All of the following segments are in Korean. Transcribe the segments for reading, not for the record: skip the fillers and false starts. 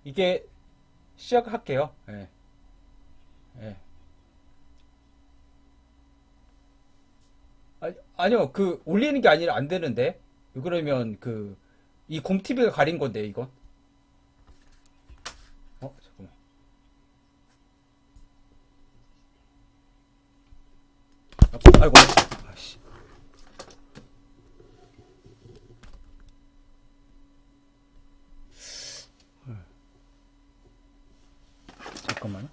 이게 시작할게요. 예, 예. 아니요, 그 올리는 게 아니라 안 되는데. 그러면 그 이 곰TV가 가린 건데 이건. 잠깐만. 아이고. 아씨. 잠깐만요.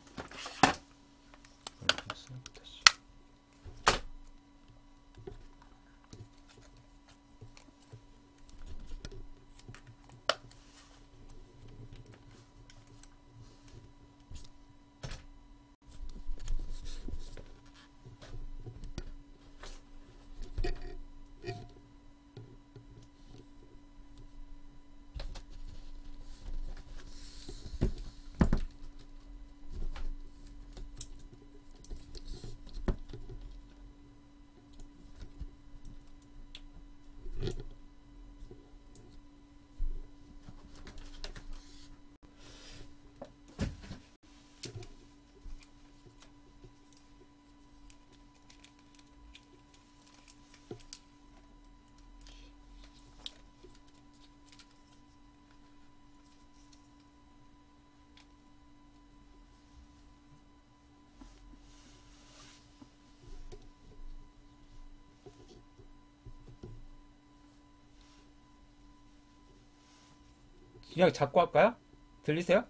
그냥 잡고 할까요? 들리세요?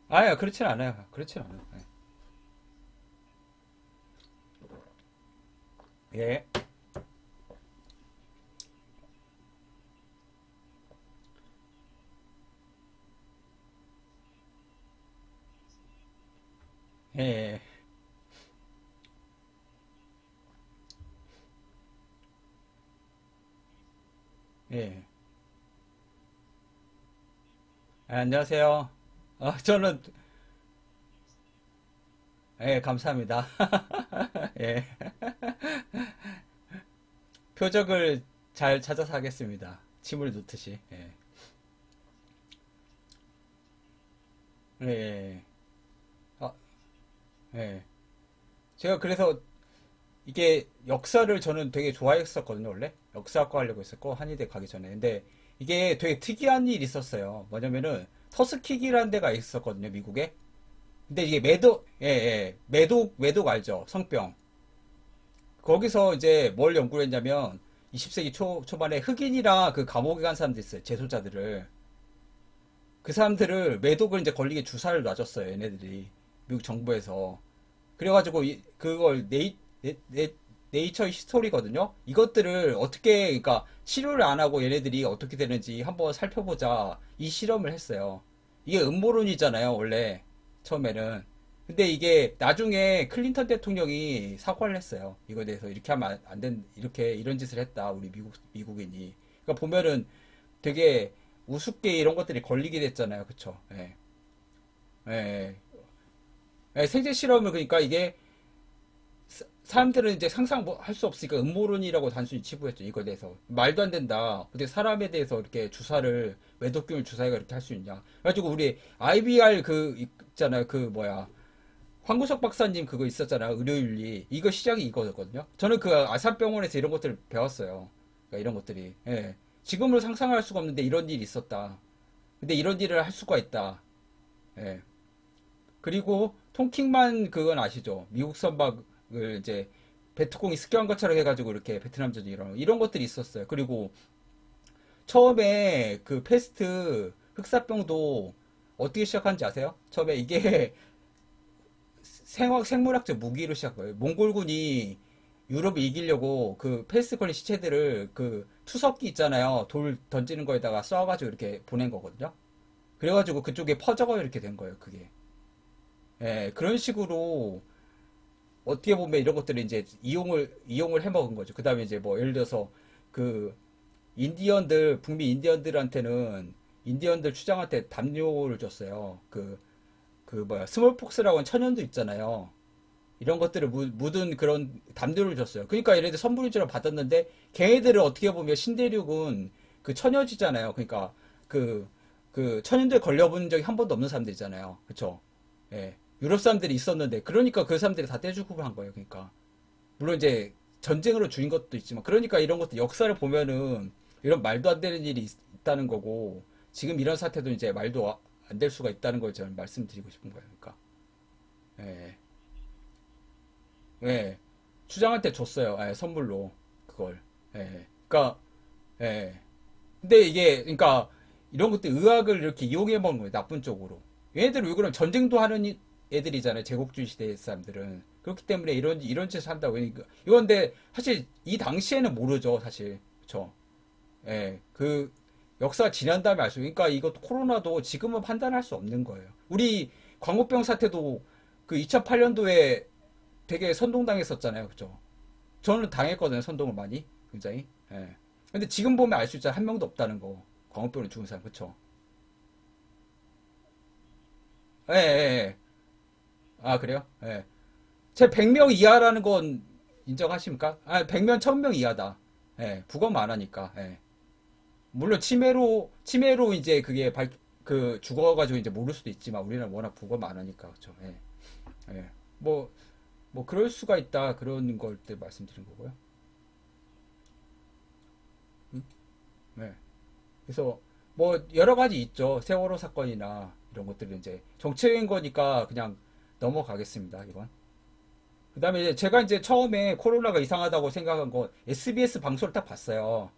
아야, 그렇진 않아요. 그렇진 않아요. 예. 예. 예. 예. 안녕하세요. 저는 예, 감사합니다. 예. 표적을 잘 찾아서 하겠습니다. 침을 놓듯이. 예. 예. 예. 아, 예. 제가 그래서 이게 역사를 저는 되게 좋아했었거든요, 원래. 역사학과 하려고 했었고, 한의대 가기 전에. 근데 이게 되게 특이한 일이 있었어요. 뭐냐면은, 터스킥이라는 데가 있었거든요, 미국에. 근데 이게 매독 알죠? 성병. 거기서 이제 뭘 연구를 했냐면, 20세기 초반에 흑인이랑 그 감옥에 간 사람들 있어요, 재소자들을. 그 사람들을 매독을 이제 걸리게 주사를 놔줬어요, 얘네들이. 미국 정부에서. 그래가지고 그걸 네이처 히스토리거든요. 이것들을 어떻게 그러니까 치료를 안 하고 얘네들이 어떻게 되는지 한번 살펴보자 이 실험을 했어요. 이게 음모론이잖아요, 원래 처음에는. 근데 이게 나중에 클린턴 대통령이 사과를 했어요. 이거에 대해서 이렇게 하면 안 된, 이렇게 이런 짓을 했다, 우리 미국인이. 그러니까 보면은 되게 우습게 이런 것들이 걸리게 됐잖아요, 그쵸? 예. 예. 예, 생체 실험을 그러니까 이게 사람들은 이제 상상 뭐 할 수 없으니까 음모론이라고 단순히 치부했죠. 이거에 대해서 말도 안 된다. 어떻게 사람에 대해서 이렇게 주사를 외독균을 주사해가 이렇게 할 수 있냐. 그래가지고 우리 IBR 그 있잖아요. 그 뭐야 황구석 박사님 그거 있었잖아요. 의료윤리 이거 시작이 이거였거든요. 저는 그 아산병원에서 이런 것들을 배웠어요. 그러니까 이런 것들이 예. 지금으로 상상할 수가 없는데 이런 일이 있었다. 근데 이런 일을 할 수가 있다. 예. 그리고 통킹만 그건 아시죠? 미국 선박을 이제 베트콩이 습격한 것처럼 해가지고 이렇게 베트남전이 이런 것들이 있었어요. 그리고 처음에 그 패스트 흑사병도 어떻게 시작한지 아세요? 처음에 이게 생물학적 무기로 시작한 거예요. 몽골군이 유럽을 이기려고 그 패스트 걸린 시체들을 그 투석기 있잖아요. 돌 던지는 거에다가 쏴가지고 이렇게 보낸 거거든요. 그래가지고 그쪽에 퍼져가 이렇게 된 거예요. 그게. 예, 그런 식으로 어떻게 보면 이런 것들을 이제 이용을 해먹은 거죠. 그 다음에 이제 뭐 예를 들어서 그 북미 인디언들한테는 인디언들 추장한테 담요를 줬어요. 그 뭐야 스몰폭스라고 하는 천연두 있잖아요. 이런 것들을 묻은 그런 담요를 줬어요. 그러니까 얘네들 선물주로 받았는데 걔네들은 어떻게 보면 신대륙은 그 천여지잖아요. 그러니까 그, 그 천연두에 걸려본 적이 한 번도 없는 사람들이잖아요. 그쵸? 예. 유럽 사람들이 있었는데, 그러니까 그 사람들이 다 떼죽고 한 거예요. 그러니까. 물론 이제 전쟁으로 죽인 것도 있지만, 그러니까 이런 것도 역사를 보면은 이런 말도 안 되는 일이 있다는 거고, 지금 이런 사태도 이제 말도 안 될 수가 있다는 걸 저는 말씀드리고 싶은 거예요. 그러니까. 예. 예. 추장한테 줬어요. 예, 선물로. 그걸. 예. 그러니까, 예. 근데 이게, 그러니까, 이런 것들 의학을 이렇게 이용해 먹는 거예요. 나쁜 쪽으로. 얘네들 왜 그러면 전쟁도 하는 애들이잖아요. 제국주의 시대 사람들은. 그렇기 때문에 이런 짓을 한다고. 그러니까, 이건데, 사실, 이 당시에는 모르죠. 사실. 그쵸. 예. 그, 역사 지난 다음에 알 수, 그러니까 이것도 코로나도 지금은 판단할 수 없는 거예요. 우리 광우병 사태도 그 2008년도에 되게 선동당했었잖아요. 그쵸. 저는 당했거든요. 선동을 많이. 굉장히. 예. 근데 지금 보면 알 수 있잖아요. 한 명도 없다는 거. 광우병으로 죽은 사람. 그쵸. 예, 예, 예. 아, 그래요? 예. 제 100명 이하라는 건 인정하십니까? 아, 100명, 1000명 이하다. 예. 부검 안 하니까. 예. 물론 치매로 이제 그게 그 죽어가지고 이제 모를 수도 있지만 우리는 워낙 부검 안 하니까. 그쵸. 예. 예. 뭐, 뭐 그럴 수가 있다. 그런 걸 때 말씀드린 거고요. 음? 네. 그래서 뭐 여러 가지 있죠. 세월호 사건이나 이런 것들은 이제 정치적인 거니까 그냥 넘어가겠습니다. 이건. 그다음에 이제 제가 이제 처음에 코로나가 이상하다고 생각한 건 SBS 방송을 딱 봤어요.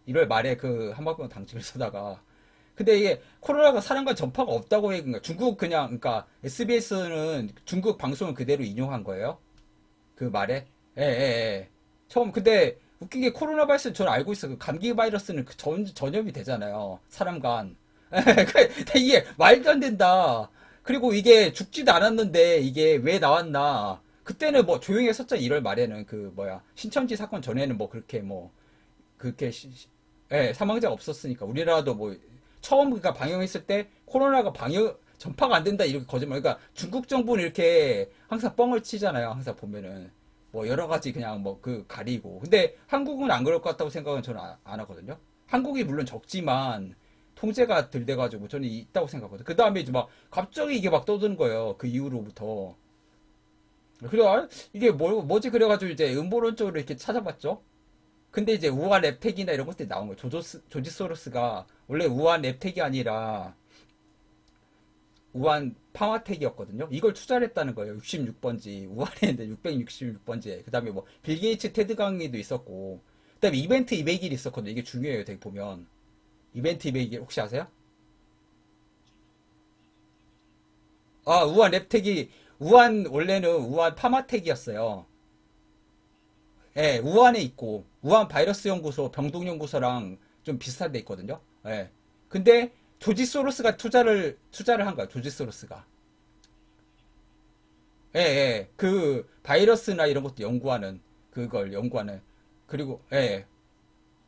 1월 말에 그 한국병 당직을 쓰다가 근데 이게 코로나가 사람과 전파가 없다고 얘기인가 중국 그냥 그러니까 SBS는 중국 방송을 그대로 인용한 거예요. 그 말에 예. 처음 근데 웃긴 게 코로나 바이러스 저는 알고 있어. 그 감기 바이러스는 그 전염이 되잖아요. 사람 간. 근데 이게 말도 안 된다. 그리고 이게 죽지도 않았는데 이게 왜 나왔나? 그때는 뭐 조용히 했었죠. 1월 말에는 그 뭐야 신천지 사건 전에는 뭐 그렇게 뭐 그렇게 예, 사망자가 없었으니까 우리나라도 뭐 처음 그니까 방영했을 때 코로나가 방영 전파가 안 된다 이렇게 거짓말. 그러니까 중국 정부는 이렇게 항상 뻥을 치잖아요. 항상 보면은 뭐 여러 가지 그냥 뭐 그 가리고. 근데 한국은 안 그럴 것 같다고 생각은 저는 안 하거든요. 한국이 물론 적지만 통제가 덜 돼가지고 저는 있다고 생각하거든요. 그 다음에 이제 막 갑자기 이게 막 떠드는 거예요. 그 이후로부터. 그래 이게 뭐지 그래가지고 이제 음모론적으로 이렇게 찾아봤죠. 근데 이제 우한 랩텍이나 이런 것들이 나온 거예요. 조지 소로스가 원래 우한 랩텍이 아니라 우한 파마텍이었거든요. 이걸 투자를 했다는 거예요. 66번지. 우한에 있는데 666번지에. 그 다음에 뭐, 빌 게이츠 테드 강의도 있었고. 그 다음에 이벤트 200일 있었거든요. 이게 중요해요. 되게 보면. 이벤트 200일 혹시 아세요? 아, 우한 랩텍이, 원래는 우한 파마텍이었어요. 예, 우한에 있고, 우한 바이러스 연구소, 병동 연구소랑 좀 비슷한 데 있거든요. 예. 근데, 조지 소로스가 투자를 한 거야, 조지 소로스가. 예, 예. 그, 바이러스나 이런 것도 그걸 연구하는. 그리고, 예,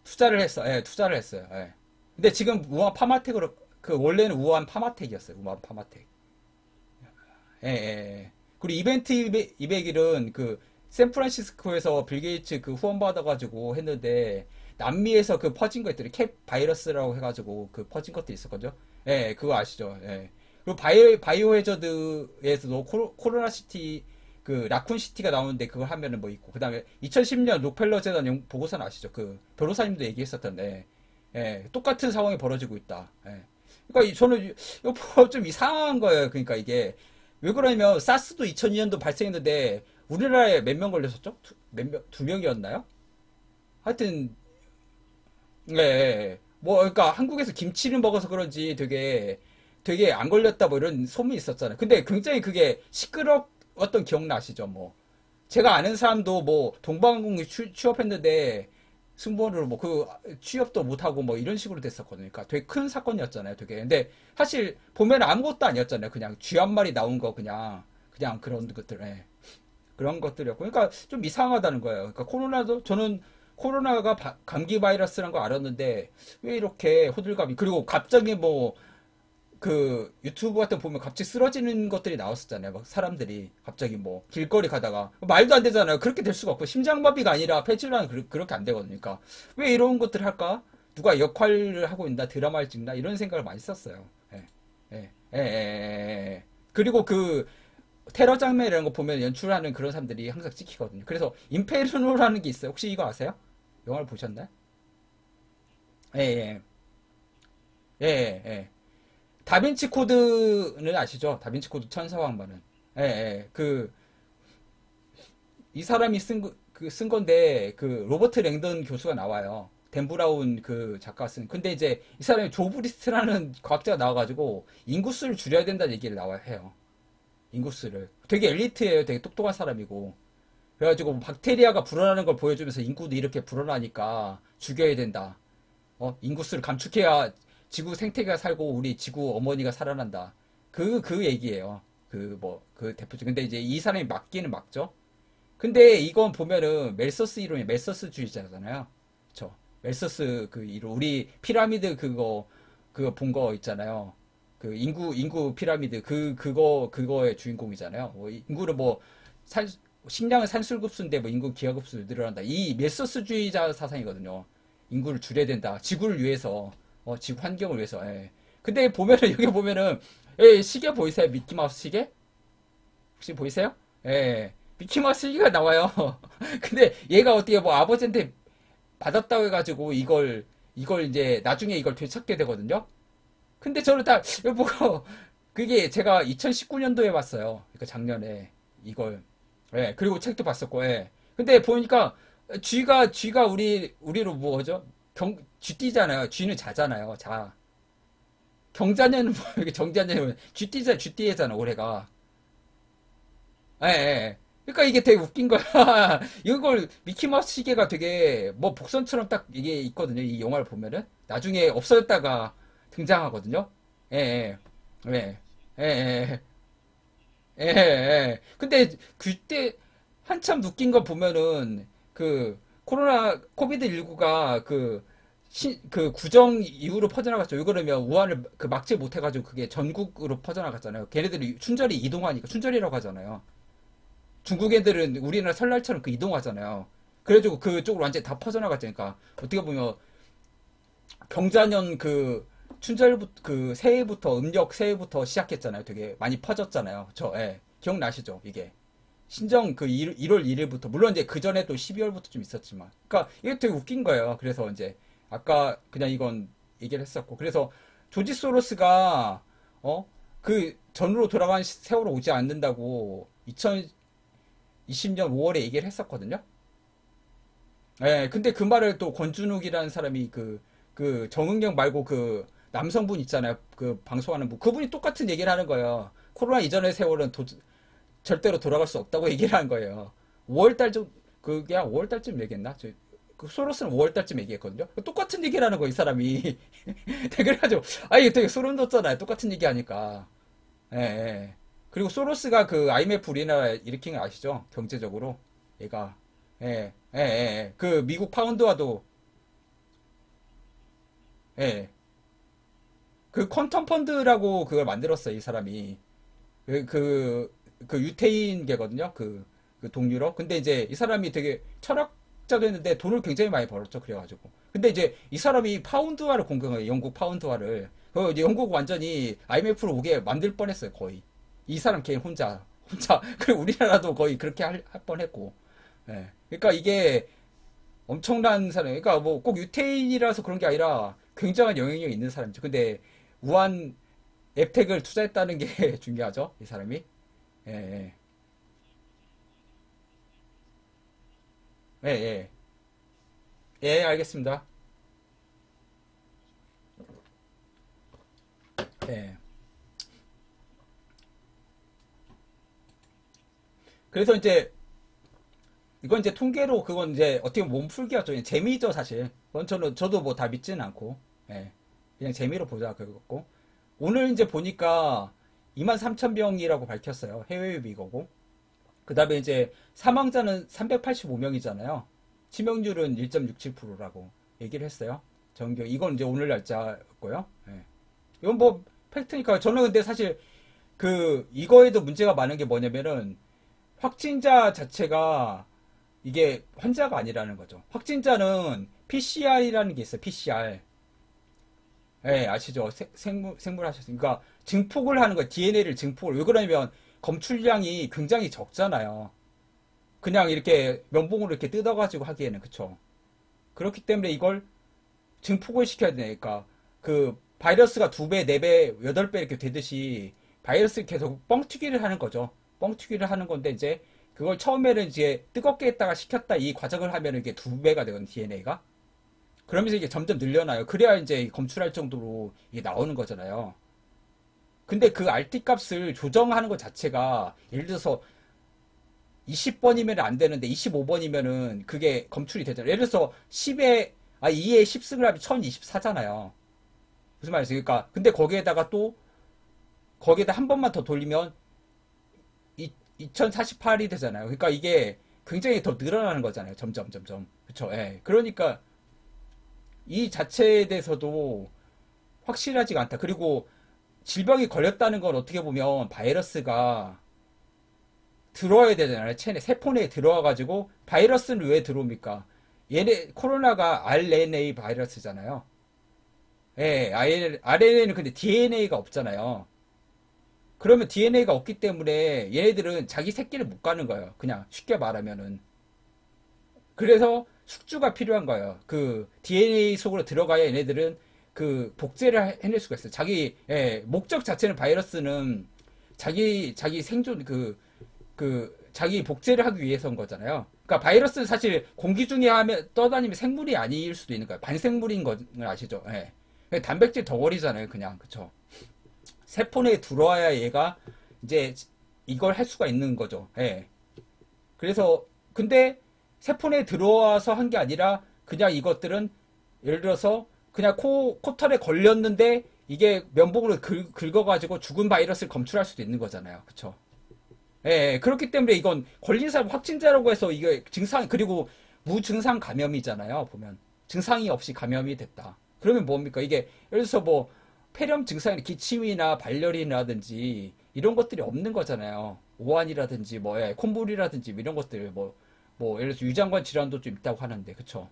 투자를 했어. 예, 투자를 했어요. 예. 근데 지금 우한 파마텍으로, 그, 원래는 우한 파마텍이었어요. 우한 파마텍. 예, 예, 예. 그리고 이벤트 200일은 그 샌프란시스코에서 빌 게이츠 그 후원 받아가지고 했는데 남미에서 그 퍼진 거 있더니 캡 바이러스라고 해가지고 그 퍼진 것도 있었거든요. 예, 그거 아시죠? 예. 그리고 바이오 해저드에서도 코로나 시티 그 라쿤 시티가 나오는데 그거 하면은 뭐 있고 그다음에 2010년 록펠러 재단 보고서는 아시죠? 그 변호사님도 얘기했었던데 예, 똑같은 상황이 벌어지고 있다. 예. 그러니까 저는 이거 좀 이상한 거예요. 그러니까 이게 왜 그러냐면 사스도 2002년도 발생했는데 우리나라에 몇 명 걸렸었죠? 몇 명, 두 명이었나요? 하여튼 예, 예. 예. 뭐 그러니까 한국에서 김치를 먹어서 그런지 되게 안 걸렸다 뭐 이런 소문이 있었잖아요. 근데 굉장히 그게 시끄러웠던 기억나시죠? 뭐 제가 아는 사람도 뭐 동방항공에 취업했는데 승무원으로 뭐 그 취업도 못하고 뭐 이런 식으로 됐었거든요. 그러니까 되게 큰 사건이었잖아요. 되게. 근데 사실 보면 아무것도 아니었잖아요. 그냥 쥐 한 마리 나온 거 그냥 그런 것들. 예. 그런 것들이었고. 그러니까 좀 이상하다는 거예요. 그러니까 코로나도 저는 코로나가 감기 바이러스란 거 알았는데 왜 이렇게 호들갑이 그리고 갑자기 뭐 그 유튜브 같은 거 보면 갑자기 쓰러지는 것들이 나왔었잖아요. 막 사람들이 갑자기 뭐 길거리 가다가 말도 안 되잖아요. 그렇게 될 수가 없고 심장마비가 아니라 폐질환 그렇게 안 되거든요. 그러니까 왜 이런 것들을 할까? 누가 역할을 하고 있나, 드라마를 찍나, 이런 생각을 많이 썼어요. 예, 예, 예, 예, 예. 그리고 그 테러 장면 이런 거 보면 연출하는 그런 사람들이 항상 찍히거든요. 그래서 인페르노라는 게 있어요. 혹시 이거 아세요? 영화를 보셨나요? 예, 예, 예, 예. 예. 다빈치 코드는 아시죠? 다빈치 코드 천사왕만은. 예, 예. 이 사람이 쓴 건데, 그, 로버트 랭던 교수가 나와요. 댄 브라운 그 작가가 쓴. 근데 이제 이 사람이 조브리스트라는 과학자가 나와가지고 인구수를 줄여야 된다는 얘기를 해요. 인구수를. 되게 엘리트예요. 되게 똑똑한 사람이고. 그래가지고 박테리아가 불어나는 걸 보여주면서 인구도 이렇게 불어나니까 죽여야 된다. 인구수를 감축해야 지구 생태계가 살고 우리 지구 어머니가 살아난다. 그 얘기예요. 그 대표적. 근데 이제 이 사람이 맞기는 맞죠? 근데 이건 보면은 멜서스 이론이 멜서스주의자잖아요. 그쵸? 멜서스 그 이론. 우리 피라미드 그거 본 거 있잖아요. 그 인구 피라미드. 그거의 주인공이잖아요. 인구를 식량은 산술급수인데 인구 기하급수 늘어난다. 이 멜서스주의자 사상이거든요. 인구를 줄여야 된다. 지구를 위해서. 지구 환경을 위해서. 예. 근데 보면은, 여기 보면은, 예, 시계 보이세요? 미키마우스 시계? 혹시 보이세요? 예. 미키마우스 시계가 나와요. 근데 얘가 어떻게 아버지한테 받았다고 해가지고 이걸 이제 나중에 이걸 되찾게 되거든요? 근데 저는 딱, 이거 보고, 그게 제가 2019년도에 봤어요. 그러니까 작년에 이걸. 예. 그리고 책도 봤었고, 예. 근데 보니까 쥐가 우리로 뭐죠? 쥐띠잖아요. 쥐는 자잖아요. 자. 경자년은 이게 정자년은 쥐띠잖아, 올해가. 예, 예. 예. 그러니까 이게 되게 웃긴 거야. 이걸 미키마우스 시계가 되게 복선처럼 딱 이게 있거든요. 이 영화를 보면은 나중에 없어졌다가 등장하거든요. 예, 예, 예, 예, 예, 예, 예. 근데 그때 한참 웃긴 거 보면은 그 코비드19가 그 구정 이후로 퍼져나갔죠. 왜 그러면 우한을 막지 못해가지고 그게 전국으로 퍼져나갔잖아요. 걔네들이 춘절이 이동하니까 춘절이라고 하잖아요. 중국 애들은 우리나라 설날처럼 그 이동하잖아요. 그래가지고 그쪽으로 완전히 다 퍼져나갔으니까 어떻게 보면 경자년 그 춘절부터 그 새해부터 음력 새해부터 시작했잖아요. 되게 많이 퍼졌잖아요. 기억나시죠? 이게 신정 그 1월 1일부터 물론 이제 그 전에 또 12월부터 좀 있었지만 그러니까 이게 되게 웃긴 거예요. 그래서 이제 아까 그냥 이건 얘기를 했었고 그래서 조지 소로스가 그 전으로 돌아간 세월호 오지 않는다고 2020년 5월에 얘기를 했었거든요. 예, 근데 그 말을 또 권준욱이라는 사람이 그 정은경 말고 그 남성분 있잖아요. 그 방송하는 분. 그분이 똑같은 얘기를 하는 거예요. 코로나 이전의 세월은 절대로 돌아갈 수 없다고 얘기를 한 거예요. 5월달쯤, 그게 5월달쯤 얘기했나? 그 소로스는 5월달쯤 얘기했거든요. 똑같은 얘기를 하는 거예요, 이 사람이. 그래가지고, 이게 되게 소름 돋잖아요. 똑같은 얘기 하니까. 예, 예. 그리고 소로스가 그 IMF 우리나라 일으킨 거 아시죠? 경제적으로. 얘가. 예, 예, 예. 예. 그 미국 파운드와도, 예. 그 퀀텀 펀드라고 그걸 만들었어요, 이 사람이. 그, 그, 그 유태인계거든요. 그 동유럽. 근데 이제 이 사람이 되게 철학자였는데 돈을 굉장히 많이 벌었죠. 그래가지고. 근데 이제 이 사람이 파운드화를 공격해요. 영국 파운드화를. 이제 영국 완전히 IMF로 오게 만들 뻔했어요. 거의. 이 사람 개인 혼자. 그리고 우리나라도 거의 그렇게 할 뻔했고. 예. 그러니까 이게 엄청난 사람. 그러니까 꼭 유태인이라서 그런 게 아니라 굉장한 영향력이 있는 사람이죠. 근데 우한 앱텍을 투자했다는 게 중요하죠. 이 사람이. 예, 예. 예, 예. 예, 알겠습니다. 예. 그래서 이제, 이건 이제 통계로, 그건 이제 어떻게 보면 몸풀기였죠. 재미죠, 사실. 그건 저도 뭐 다 믿지는 않고, 예. 그냥 재미로 보자, 그거고. 오늘 이제 보니까 23,000명이라고 밝혔어요. 해외 유입 이거고. 그 다음에 이제 사망자는 385명이잖아요. 치명률은 1.67%라고 얘기를 했어요. 정경, 이건 이제 오늘 날짜였고요. 예. 이건 팩트니까 저는 근데 사실 이거에도 문제가 많은 게 뭐냐면은 확진자 자체가 이게 환자가 아니라는 거죠. 확진자는 PCR이라는 게 있어요. PCR. 예, 아시죠? 생물 하셨으니까. 그러니까 증폭을 하는 거예요. DNA를 증폭을. 왜 그러냐면 검출량이 굉장히 적잖아요. 그냥 이렇게 면봉으로 이렇게 뜯어가지고 하기에는. 그쵸? 그렇기 때문에 이걸 증폭을 시켜야 되니까 그 바이러스가 2배, 4배, 8배 이렇게 되듯이 바이러스 계속 뻥튀기를 하는 거죠. 뻥튀기를 하는 건데 이제 그걸 처음에는 이제 뜨겁게 했다가 식혔다 이 과정을 하면 이게 2배가 되거든요, DNA가. 그러면서 이게 점점 늘려나요. 그래야 이제 검출할 정도로 이게 나오는 거잖아요. 근데 그 RT 값을 조정하는 것 자체가 예를 들어서 20번이면 안 되는데 25번이면은 그게 검출이 되잖아요. 예를 들어서 10에 2에 10승을 하면 1024잖아요. 무슨 말이지? 그러니까 근데 거기에다가 또 거기에다 한 번만 더 돌리면 2048이 되잖아요. 그러니까 이게 굉장히 더 늘어나는 거잖아요. 점점 점점. 그렇죠? 예. 그러니까 이 자체에 대해서도 확실하지가 않다. 그리고 질병이 걸렸다는 건 어떻게 보면 바이러스가 들어와야 되잖아요. 체내 세포 내에 들어와 가지고 바이러스는 왜 들어옵니까? 얘네 코로나가 RNA 바이러스잖아요. 예, RNA는 근데 DNA가 없잖아요. 그러면 DNA가 없기 때문에 얘네들은 자기 새끼를 못 가는 거예요. 그냥 쉽게 말하면은. 그래서 숙주가 필요한 거예요. 그 DNA 속으로 들어가야 얘네들은 그 복제를 해낼 수가 있어요. 목적 자체는 바이러스는 자기 생존 자기 복제를 하기 위해서인 거잖아요. 그러니까 바이러스는 사실 공기 중에 하면 떠다니면 생물이 아닐 수도 있는 거예요. 반생물인 걸 아시죠? 예. 단백질 덩어리잖아요, 그냥. 그쵸? 세포 내에 들어와야 얘가 이제 이걸 할 수가 있는 거죠. 예. 그래서 근데 세포 내에 들어와서 한 게 아니라 그냥 이것들은 예를 들어서 그냥 코털에 걸렸는데 이게 면봉으로 긁어가지고 죽은 바이러스를 검출할 수도 있는 거잖아요. 그쵸? 예, 그렇기 때문에 이건 걸린 사람 확진자라고 해서 이게 증상, 그리고 무증상 감염이잖아요. 보면. 증상이 없이 감염이 됐다. 그러면 뭡니까? 이게, 예를 들어서 뭐, 폐렴 증상이 기침이나 발열이라든지 이런 것들이 없는 거잖아요. 오한이라든지 뭐, 콧물이라든지 이런 것들, 예를 들어서 유장관 질환도 좀 있다고 하는데, 그쵸?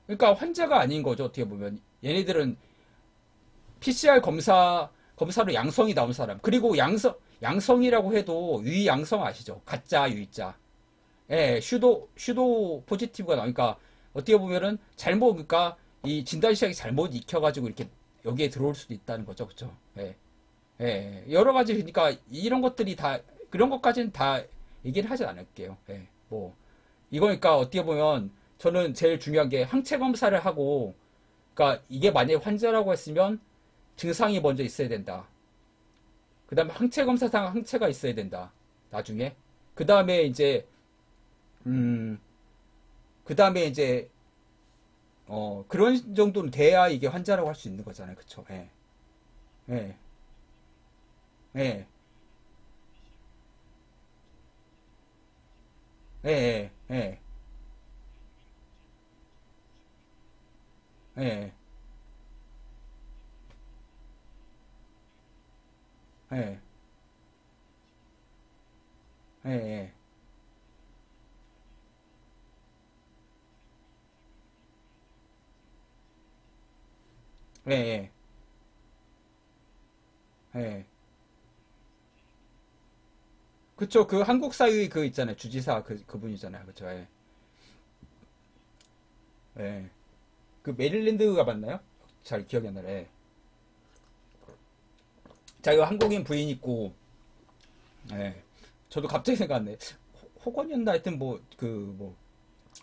그러니까 환자가 아닌 거죠. 어떻게 보면. 얘네들은 PCR 검사로 양성이 나온 사람. 그리고 양성이라고 해도 유의양성 아시죠? 가짜 유의자. 예, 슈도 포지티브가 나오니까 어떻게 보면은 그러니까 이 진단 시작이 잘못 익혀가지고 이렇게 여기에 들어올 수도 있다는 거죠. 그쵸? 예, 여러 가지, 그러니까 이런 것들이 다, 그런 것까지는 다 얘기를 하진 않을게요. 예, 이거니까 어떻게 보면 저는 제일 중요한 게 항체 검사를 하고, 그러니까 이게 만약에 환자라고 했으면 증상이 먼저 있어야 된다. 그 다음에 항체 검사상 항체가 있어야 된다. 나중에. 그 다음에 이제, 음, 그 다음에 이제, 그런 정도는 돼야 이게 환자라고 할 수 있는 거잖아요. 그쵸? 예, 예, 예, 예, 예, 예, 예, 예, 예, 예, 예, 예. 그쵸. 그 한국 사유의 그 있잖아요. 주지사 그분이잖아요. 그쵸. 예, 예. 그 메릴랜드가 맞나요? 잘 기억이 안 나네. 예. 자, 이거 한국인 부인 있고, 예. 저도 갑자기 생각났네. 호건이었나 하여튼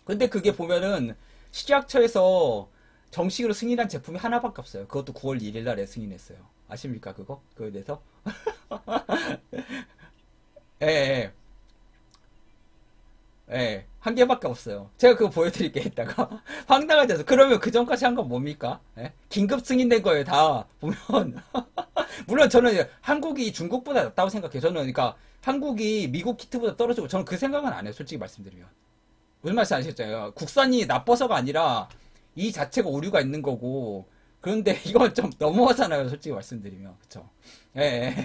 근데 그게 보면은 식약처에서 정식으로 승인한 제품이 하나밖에 없어요. 그것도 9월 1일 날에 승인했어요. 아십니까, 그거? 그거에 대해서? 예, 예, 예. 한 개밖에 없어요. 제가 그거 보여드릴게, 이따가. 황당하죠. 그러면 그 전까지 한 건 뭡니까? 예? 긴급 승인된 거예요, 다. 보면. 물론 저는 이제 한국이 중국보다 낫다고 생각해요. 저는 그러니까 한국이 미국 키트보다 떨어지고 저는 그 생각은 안 해요. 솔직히 말씀드리면. 무슨 말씀 아시겠죠? 국산이 나빠서가 아니라 이 자체가 오류가 있는 거고 그런데 이건 좀 너무하잖아요. 솔직히 말씀드리면. 그쵸? 예,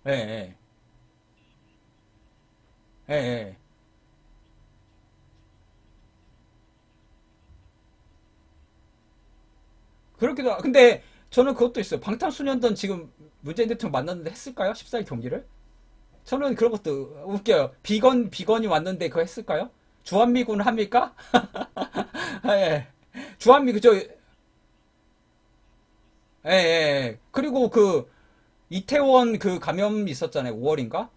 예, 예, 예, 예, 예. 그렇기도 근데 저는 그것도 있어요. 방탄소년단 지금 문재인 대통령 만났는데 했을까요? 14일 경기를? 저는 그런 것도 웃겨요. 비건이 왔는데 그거 했을까요? 주한미군 합니까? 예. 주한미 그저 예, 예. 예. 그리고 그 이태원 그 감염 있었잖아요. 5월인가?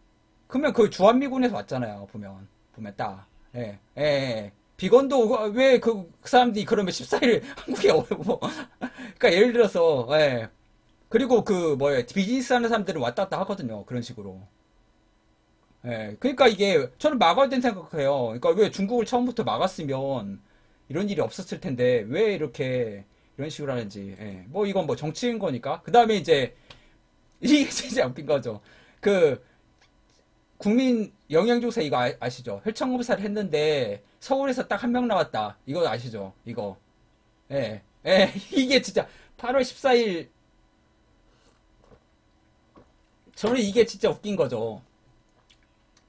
그러면 그 주한미군에서 왔잖아요. 보면 딱. 예. 예. 예. 비건도 왜 그 사람들이 그러면 14일 한국에 오고 그러니까 예를 들어서 예. 그리고 그 뭐예요? 비즈니스 하는 사람들은 왔다 갔다 하거든요. 그런 식으로. 예. 그러니까 이게 저는 막아야 된다고 생각해요. 그러니까 왜 중국을 처음부터 막았으면 이런 일이 없었을 텐데 왜 이렇게 이런 식으로 하는지. 예. 뭐 이건 뭐 정치인 거니까. 그 다음에 이제 이게 진짜 웃긴 거죠. 그 국민 영양조사 이거 아시죠? 혈청 검사를 했는데 서울에서 딱 한 명 나왔다. 이거 아시죠? 이거. 예. 예. 이게 진짜 8월 14일 저는 이게 진짜 웃긴 거죠.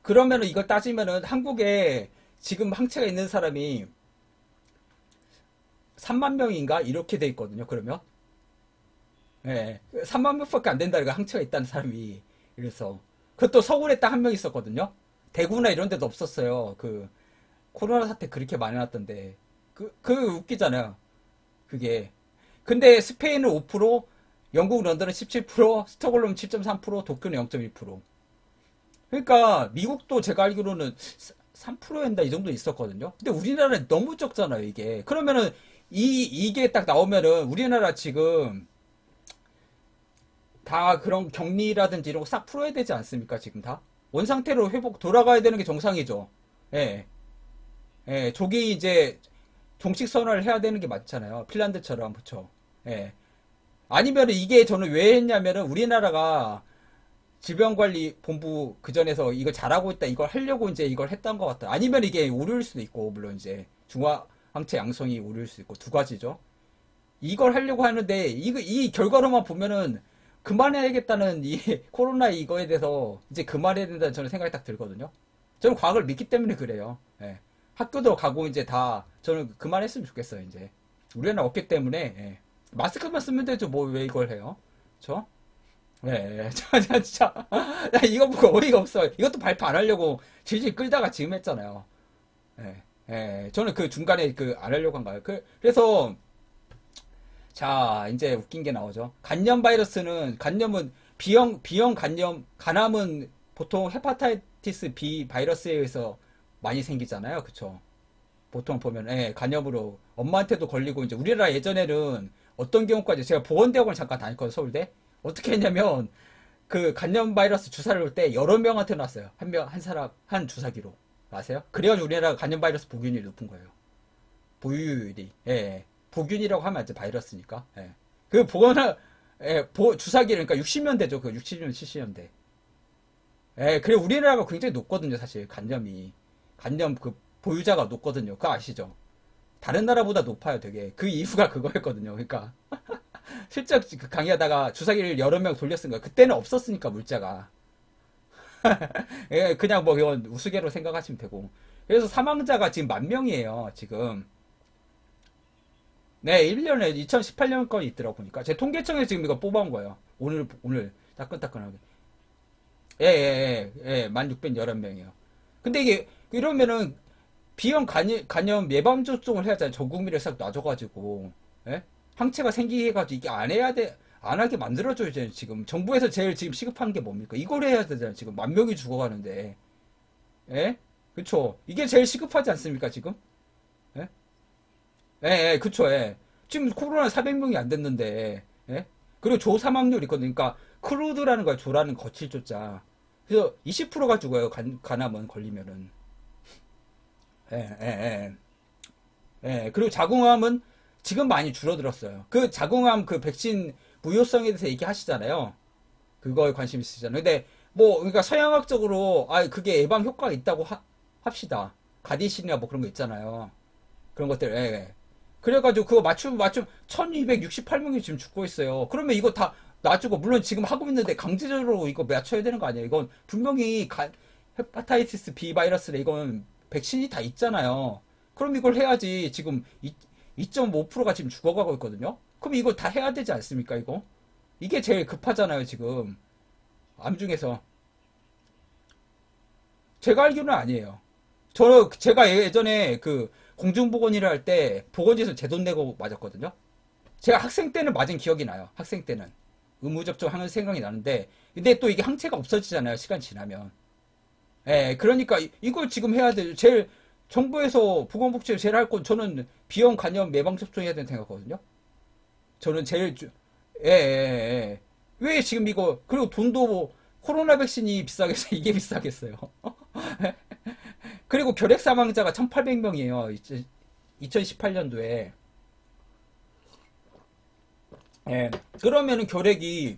그러면은 이걸 따지면은 한국에 지금 항체가 있는 사람이 3만 명인가 이렇게 돼 있거든요. 그러면 예, 3만 명밖에 안 된다. 이거 항체가 있다는 사람이 그래서 그것도 서울에 딱 한 명 있었거든요. 대구나 이런 데도 없었어요. 그 코로나 사태 그렇게 많이 났던데 그 웃기잖아요. 그게 근데 스페인은 5%, 영국 런던은 17%, 스톡홀름 7.3%, 도쿄는 0.1%. 그러니까 미국도 제가 알기로는 3%였나 이 정도 있었거든요. 근데 우리나라는 너무 적잖아요, 이게. 그러면은 이게 딱 나오면은 우리나라 지금 다 그런 격리라든지 이런 거 싹 풀어야 되지 않습니까, 지금 다? 원상태로 회복 돌아가야 되는 게 정상이죠. 예. 예, 조기 이제 종식 선언을 해야 되는 게 맞잖아요. 핀란드처럼, 그쵸? 예. 아니면 이게 저는 왜 했냐면은 우리나라가 질병관리본부 그전에서 이걸 잘하고 있다 이걸 하려고 이제 이걸 했던 것 같아요. 아니면 이게 오류일 수도 있고 물론 이제 중화항체 양성이 오류일 수도 있고 두 가지죠. 이걸 하려고 하는데 이 결과로만 보면은 그만해야겠다는 이 코로나 이거에 대해서 이제 그만해야 된다는 저는 생각이 딱 들거든요. 저는 과학을 믿기 때문에 그래요. 예. 학교도 가고 이제 다 저는 그만했으면 좋겠어요. 이제 우리나라 없기 때문에 예. 마스크만 쓰면 되죠. 뭐 왜 이걸 해요? 저? 네, 진짜. 나 이거 보고 어이가 없어. 이것도 발표 안 하려고 질질 끌다가 지금 했잖아요. 예, 예, 저는 그 중간에 그 안 하려고 한 거예요. 그래서, 자, 이제 웃긴 게 나오죠. 간염 바이러스는, 간염은, B형 간염, 간암은 보통 헤파타이티스 B 바이러스에 의해서 많이 생기잖아요. 그쵸? 보통 보면, 예, 간염으로 엄마한테도 걸리고, 이제 우리나라 예전에는 어떤 경우까지 제가 보건대학원 잠깐 다녔거든요, 서울대. 어떻게 했냐면, 그 간염 바이러스 주사를 놓을 때 여러 명한테 놨어요. 한 사람, 한 주사기로. 아세요? 그래가지고 우리나라가 간염 바이러스 보균율이 높은 거예요. 보유율이. 예. 예. 보균이라고 하면 이제 바이러스니까. 예. 그 보거나, 예, 주사기를, 그러니까 60년대죠. 그 60년, 70년대. 예, 그래 우리나라가 굉장히 높거든요, 사실. 간염 그 보유자가 높거든요. 그거 아시죠? 다른 나라보다 높아요, 되게. 그 이유가 그거였거든요. 그러니까. 실제 그 강의하다가 주사기를 여러 명 돌렸은 거예요. 그때는 없었으니까 물자가. 예, 그냥 뭐 이건 우스개로 생각하시면 되고. 그래서 사망자가 지금 10,000명이에요. 지금. 네, 1년에 2018년 건이 있더라고 보니까. 제 통계청에 지금 이거 뽑아온 거예요. 오늘 따끈따끈하게. 예, 예, 예, 예, 1611명이에요. 근데 이게 이러면은 비형 간염 예방 접종을 해야잖아요. 전 국민을 싹 놔줘가지고. 예? 항체가 생기게 해가지고 이게 안 해야 돼. 안 하게 만들어줘야죠, 지금. 정부에서 제일 지금 시급한 게 뭡니까? 이걸 해야 되잖아요, 지금. 10,000명이 죽어가는데. 예? 그쵸. 이게 제일 시급하지 않습니까, 지금? 예? 예, 예, 그쵸, 예. 지금 코로나 400명이 안 됐는데, 예? 그리고 조 사망률이 있거든요. 그러니까, 크루드라는 거야, 조라는 거칠 조자. 그래서 20%가 죽어요, 간암은 걸리면은. 예, 예, 예. 예, 그리고 자궁암은 지금 많이 줄어들었어요. 그 자궁암 그 백신 무효성에 대해서 얘기하시잖아요. 그거에 관심 있으시잖아요. 근데 뭐 그러니까 서양학적으로 아 그게 예방 효과가 있다고 합시다. 가디신이나 뭐 그런 거 있잖아요. 그런 것들. 예. 예. 그래가지고 그거 맞춤 1268명이 지금 죽고 있어요. 그러면 이거 다 놔주고 물론 지금 하고 있는데 강제적으로 이거 맞춰야 되는 거 아니에요? 이건 분명히 헤파타이티스 B 바이러스래 이건 백신이 다 있잖아요. 그럼 이걸 해야지 지금 2.5%가 지금 죽어가고 있거든요. 그럼 이거 다 해야 되지 않습니까, 이거? 이게 제일 급하잖아요, 지금. 암 중에서. 제가 알기로는 아니에요. 제가 예전에 그 공중보건의를 할 때 보건지에서 제 돈 내고 맞았거든요. 제가 학생 때는 맞은 기억이 나요. 학생 때는. 의무접종하는 생각이 나는데, 근데 또 이게 항체가 없어지잖아요, 시간 지나면. 예, 그러니까 이걸 지금 해야 돼. 제일 정부에서 보건복지를 제일 할 건 저는 비형 간염 예방 접종해야 된다고 생각하거든요. 저는 예, 예, 예. 왜 지금 이거 그리고 돈도 뭐 코로나 백신이 비싸겠어요? 이게 비싸겠어요? 그리고 결핵 사망자가 1,800명이에요. 2018년도에. 예. 그러면은 결핵이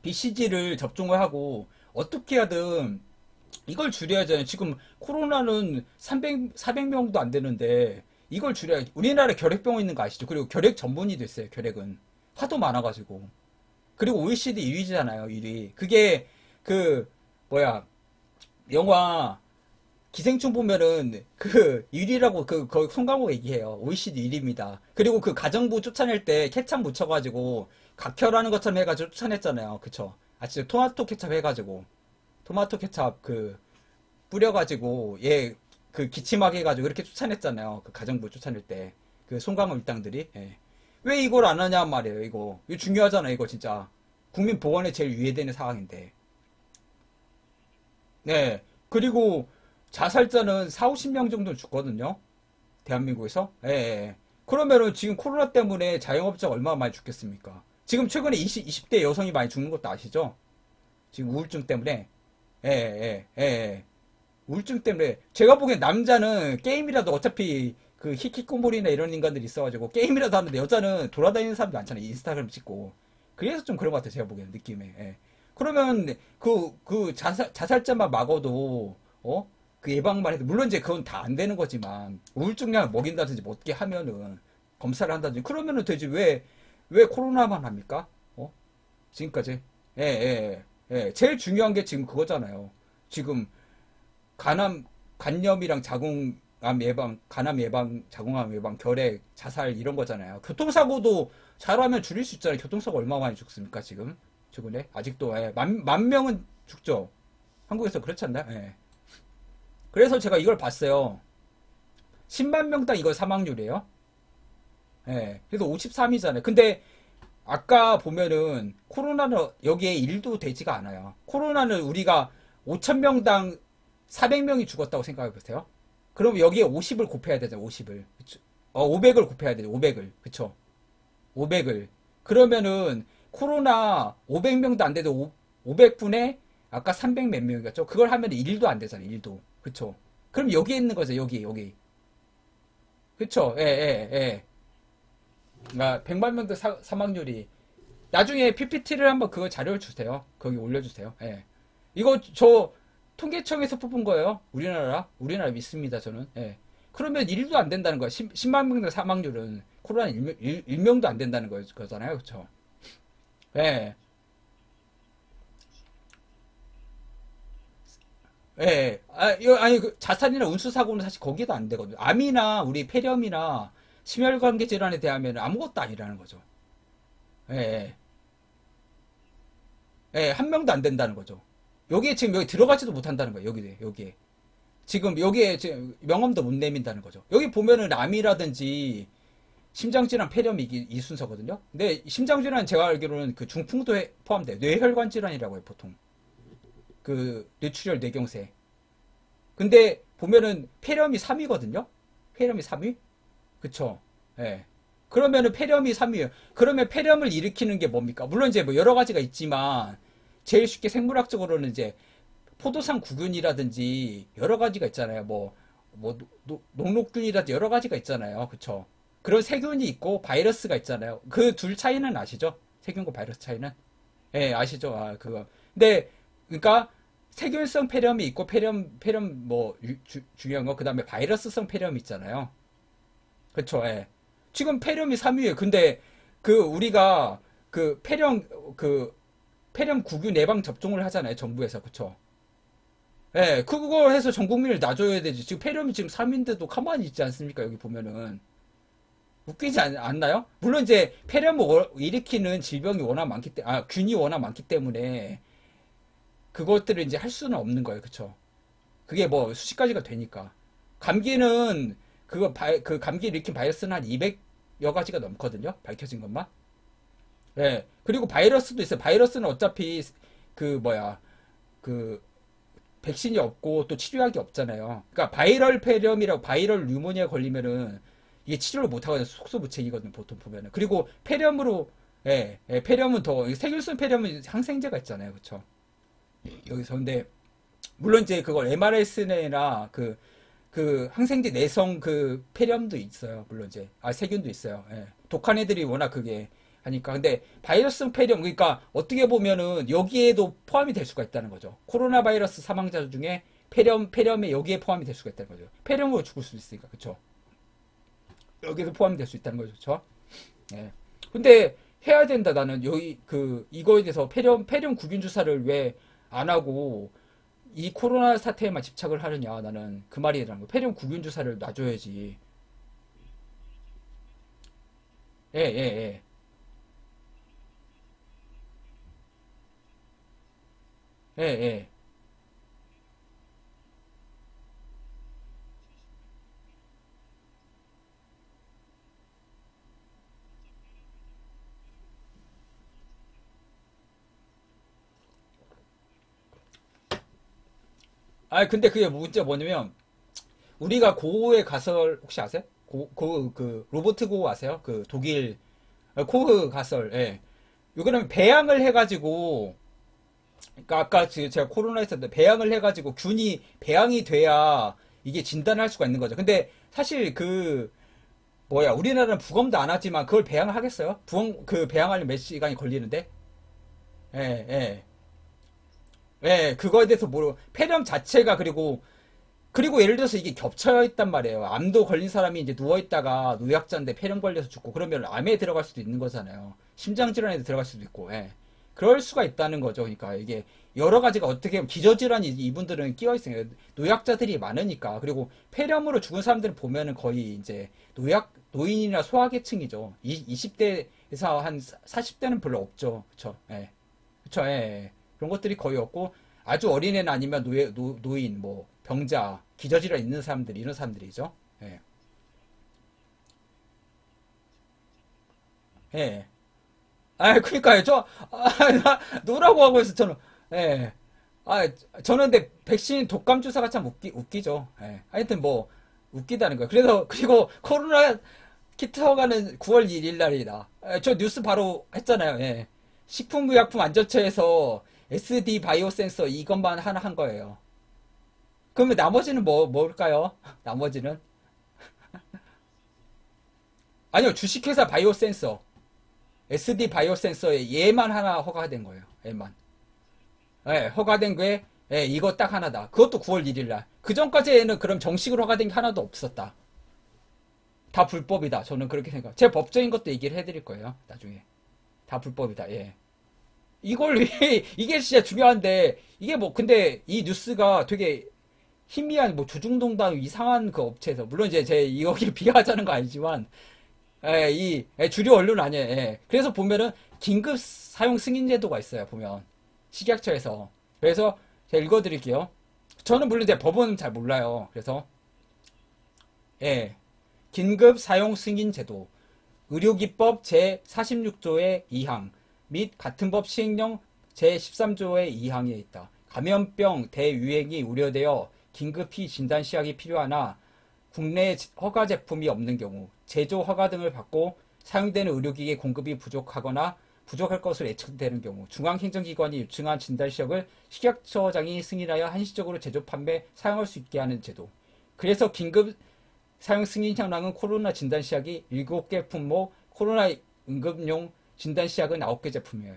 BCG를 접종을 하고 어떻게 하든 이걸 줄여야잖아요. 지금 코로나는 400명도 안 되는데 이걸 줄여야 우리나라에 결핵병원 있는 거 아시죠? 그리고 결핵 전문이 됐어요. 결핵은 하도 많아가지고. 그리고 OECD 1위잖아요. 1위. 그게 그 뭐야 영화 기생충 보면은 그 1위라고 그 송강호 얘기해요. OECD 1위입니다. 그리고 그 가정부 쫓아낼 때 케찹 묻혀가지고 각혈하는 것처럼 해가지고 쫓아냈잖아요. 그쵸? 아 진짜 토마토 케찹 해가지고 토마토 케찹 그 뿌려가지고 얘 그 기침하게 해가지고 이렇게 쫓아냈잖아요. 그 가정부 쫓아낼 때 그 송강호 일당들이 예. 왜 이걸 안 하냐 말이에요. 이거 중요하잖아. 이거 진짜 국민 보건에 제일 유해되는 상황인데. 네. 그리고 자살자는 4, 50명 정도 죽거든요. 대한민국에서. 예, 예. 그러면은 지금 코로나 때문에 자영업자가 얼마나 많이 죽겠습니까? 지금 최근에 20대 여성이 많이 죽는 것도 아시죠? 지금 우울증 때문에. 예, 예, 예, 예. 우울증 때문에. 제가 보기엔 남자는 게임이라도 어차피 그 히키코모리나 이런 인간들이 있어가지고 게임이라도 하는데 여자는 돌아다니는 사람도 많잖아요. 인스타그램 찍고. 그래서 좀 그런 것 같아요. 제가 보기에는 느낌에. 예. 그러면 그 자살자만 막어도 그 예방만 해도 물론 이제 그건 다 안 되는 거지만 우울증약 먹인다든지 뭐 어떻게 하면은 검사를 한다든지 그러면은 되지 왜 코로나만 합니까? 지금까지 예. 제일 중요한 게 지금 그거잖아요. 지금 간염이랑 자궁암 예방, 간암 예방, 자궁암 예방, 결핵, 자살 이런 거잖아요. 교통사고도 잘하면 줄일 수 있잖아요. 교통사고 얼마 많이 죽습니까 지금? 최근에 아직도 만 명은 죽죠. 한국에서 그렇지 않나? 예. 그래서 제가 이걸 봤어요. 10만 명당 이거 사망률이에요. 예. 그래서 53이잖아요. 근데 아까 보면은 코로나는 여기에 1도 되지가 않아요. 코로나는 우리가 5천 명당 400명이 죽었다고 생각해 보세요. 그럼 여기에 50을 곱해야 되잖아요. 50을. 500을 곱해야 되죠. 500을. 그쵸? 500을. 그러면은 코로나 500명도 안 돼도 500분에 아까 300 몇 명이었죠? 그걸 하면 1도 안 되잖아요. 1도. 그쵸? 그럼 여기에 있는 거죠. 여기. 그쵸? 예. 그러니까 100만 명대 사망률이 나중에 PPT를 한번 그거 자료를 주세요. 거기 올려주세요. 예. 이거 저 통계청에서 뽑은 거예요. 우리나라 믿습니다. 저는. 예. 그러면 1도 안 된다는 거야. 10만 명대 사망률은 코로나 1명도 안 된다는 거잖아요. 그쵸? 예. 예. 아니, 그 자살이나 운수사고는 사실 거기도 안 되거든요. 암이나 우리 폐렴이나 심혈관계 질환에 대하면 아무것도 아니라는 거죠. 예. 예. 예, 한 명도 안 된다는 거죠. 여기에 지금 여기 들어가지도 못한다는 거예요. 여기에. 지금 여기에 지금 명함도 못 내민다는 거죠. 여기 보면은 암이라든지 심장질환, 폐렴이 이 순서거든요. 근데 심장질환 제가 알기로는 그 중풍도 포함돼요. 뇌혈관 질환이라고 해요, 보통. 그 뇌출혈, 뇌경색. 근데 보면은 폐렴이 3위거든요. 폐렴이 3위? 그쵸? 예. 그러면은 폐렴이 3위예요. 그러면 폐렴을 일으키는 게 뭡니까? 물론 이제 뭐 여러 가지가 있지만 제일 쉽게 생물학적으로는 이제 포도상 구균이라든지 여러 가지가 있잖아요. 뭐 녹록균이라든지 여러 가지가 있잖아요. 그쵸? 그런 세균이 있고 바이러스가 있잖아요. 그 둘 차이는 아시죠? 세균과 바이러스 차이는? 예, 아시죠? 그거. 근데 그러니까 세균성 폐렴이 있고 폐렴 뭐 중요한 거 그다음에 바이러스성 폐렴이 있잖아요. 그쵸? 예. 지금 폐렴이 3위예요. 근데 그 우리가 그 폐렴 구균 예방 접종을 하잖아요. 정부에서. 그쵸? 예. 그걸 해서 전 국민을 놔줘야 되지. 지금 폐렴이 지금 3위인데도 가만히 있지 않습니까? 여기 보면은. 웃기지 않나요? 물론 이제 폐렴을 일으키는 질병이 워낙 많기 때문에, 균이 워낙 많기 때문에 그것들을 이제 할 수는 없는 거예요. 그쵸? 그게 뭐 수십 가지가 되니까. 감기는 그 감기 일으킨 바이러스는 한 200여 가지가 넘거든요. 밝혀진 것만. 예. 그리고 바이러스도 있어요. 바이러스는 어차피 그 뭐야 그 백신이 없고 또 치료약이 없잖아요. 그러니까 바이럴 폐렴이라고 바이럴 뉴모니아 걸리면은 이게 치료를 못 하거든요. 속수무책이거든요. 보통 보면은. 그리고 폐렴으로 폐렴은 더 세균성 폐렴은 항생제가 있잖아요. 그렇죠? 여기서 근데 물론 이제 그걸 mRNA나 그 항생제 내성 그 폐렴도 있어요. 물론 이제 세균도 있어요. 예. 독한 애들이 워낙 그게 하니까. 근데 바이러스 폐렴 그러니까 어떻게 보면은 여기에도 포함이 될 수가 있다는 거죠. 코로나 바이러스 사망자 중에 폐렴에 여기에 포함이 될 수가 있다는 거죠. 폐렴으로 죽을 수 있으니까. 그렇죠? 여기도 포함이 될 수 있다는 거죠. 그렇죠? 예. 근데 해야 된다. 나는 여기 이거에 대해서 폐렴 구균 주사를 왜 안 하고 이 코로나 사태에만 집착을 하느냐. 나는 그 말이라는 거. 폐렴 구균 주사를 놔줘야지. 예, 예, 예. 예, 예. 근데 그게 문제가 뭐냐면 우리가 고흐의 가설 혹시 아세요? 그 로버트 고흐 아세요? 그 독일 고흐 가설. 예. 이거는 배양을 해가지고 그러니까 아까 제가 코로나 했었는데 배양을 해가지고 균이 배양이 돼야 이게 진단을 할 수가 있는 거죠. 근데 사실 뭐야 우리나라는 부검도 안 하지만 그걸 배양을 하겠어요? 배양하려면 몇 시간이 걸리는데? 예, 예. 예, 그거에 대해서 폐렴 자체가 그리고 예를 들어서 이게 겹쳐 있단 말이에요. 암도 걸린 사람이 이제 누워있다가 노약자인데 폐렴 걸려서 죽고 그러면 암에 들어갈 수도 있는 거잖아요. 심장질환에 들어갈 수도 있고, 예. 그럴 수가 있다는 거죠. 그러니까 이게 여러 가지가 어떻게 보면 기저질환이 이분들은 끼어 있어요. 노약자들이 많으니까. 그리고 폐렴으로 죽은 사람들을 보면은 거의 이제 노인이나 소아계층이죠. 20대에서 한 40대는 별로 없죠. 그쵸? 예. 그쵸? 예. 예. 그런 것들이 거의 없고 아주 어린애는 아니면 노인, 뭐 병자, 기저질환 있는 사람들 이런 사람들이죠. 예. 예. 그니까요. 노라고 하고 해서 저는, 예. 저는 근데 백신 독감 주사가 참 웃기죠. 예. 하여튼 뭐, 웃기다는 거예요. 그리고 코로나 키트 허가는 9월 1일 날이다. 저 뉴스 바로 했잖아요. 예. 식품의약품안전처에서 SD 바이오 센서 이것만 하나 한 거예요. 그러면 나머지는 뭘까요? 나머지는? 아니요, 주식회사 바이오 센서. SD 바이오 센서에 얘만 하나 허가된 거예요. 얘만. 예, 허가된 게, 예, 이거 딱 하나다. 그것도 9월 1일 날. 그 전까지는 그럼 정식으로 허가된 게 하나도 없었다. 다 불법이다. 저는 그렇게 생각. 제 법적인 것도 얘기를 해드릴 거예요. 나중에. 다 불법이다. 예. 이게 진짜 중요한데, 이게 뭐, 근데 이 뉴스가 되게 희미한, 뭐, 조중동당 이상한 그 업체에서, 물론 이제 여기 비하하자는 거 아니지만, 주류 언론 아니에요. 예. 그래서 보면은, 긴급 사용 승인 제도가 있어요. 보면. 식약처에서. 그래서, 제가 읽어드릴게요. 저는 물론 이제 법은 잘 몰라요. 그래서, 예. 긴급 사용 승인 제도. 의료기법 제46조의 2항 및 같은 법 시행령 제13조의 2항에 있다. 감염병 대유행이 우려되어 긴급히 진단시약이 필요하나 국내 허가 제품이 없는 경우 제조 허가 등을 받고 사용되는 의료기기 공급이 부족하거나 부족할 것으로 예측되는 경우 중앙행정기관이 요청한 진단시약을 식약처장이 승인하여 한시적으로 제조 판매 사용할 수 있게 하는 제도. 그래서 긴급 사용 승인 현황은 코로나 진단시약이 7개 품목, 코로나 응급용 진단시약은 9개 제품이에요.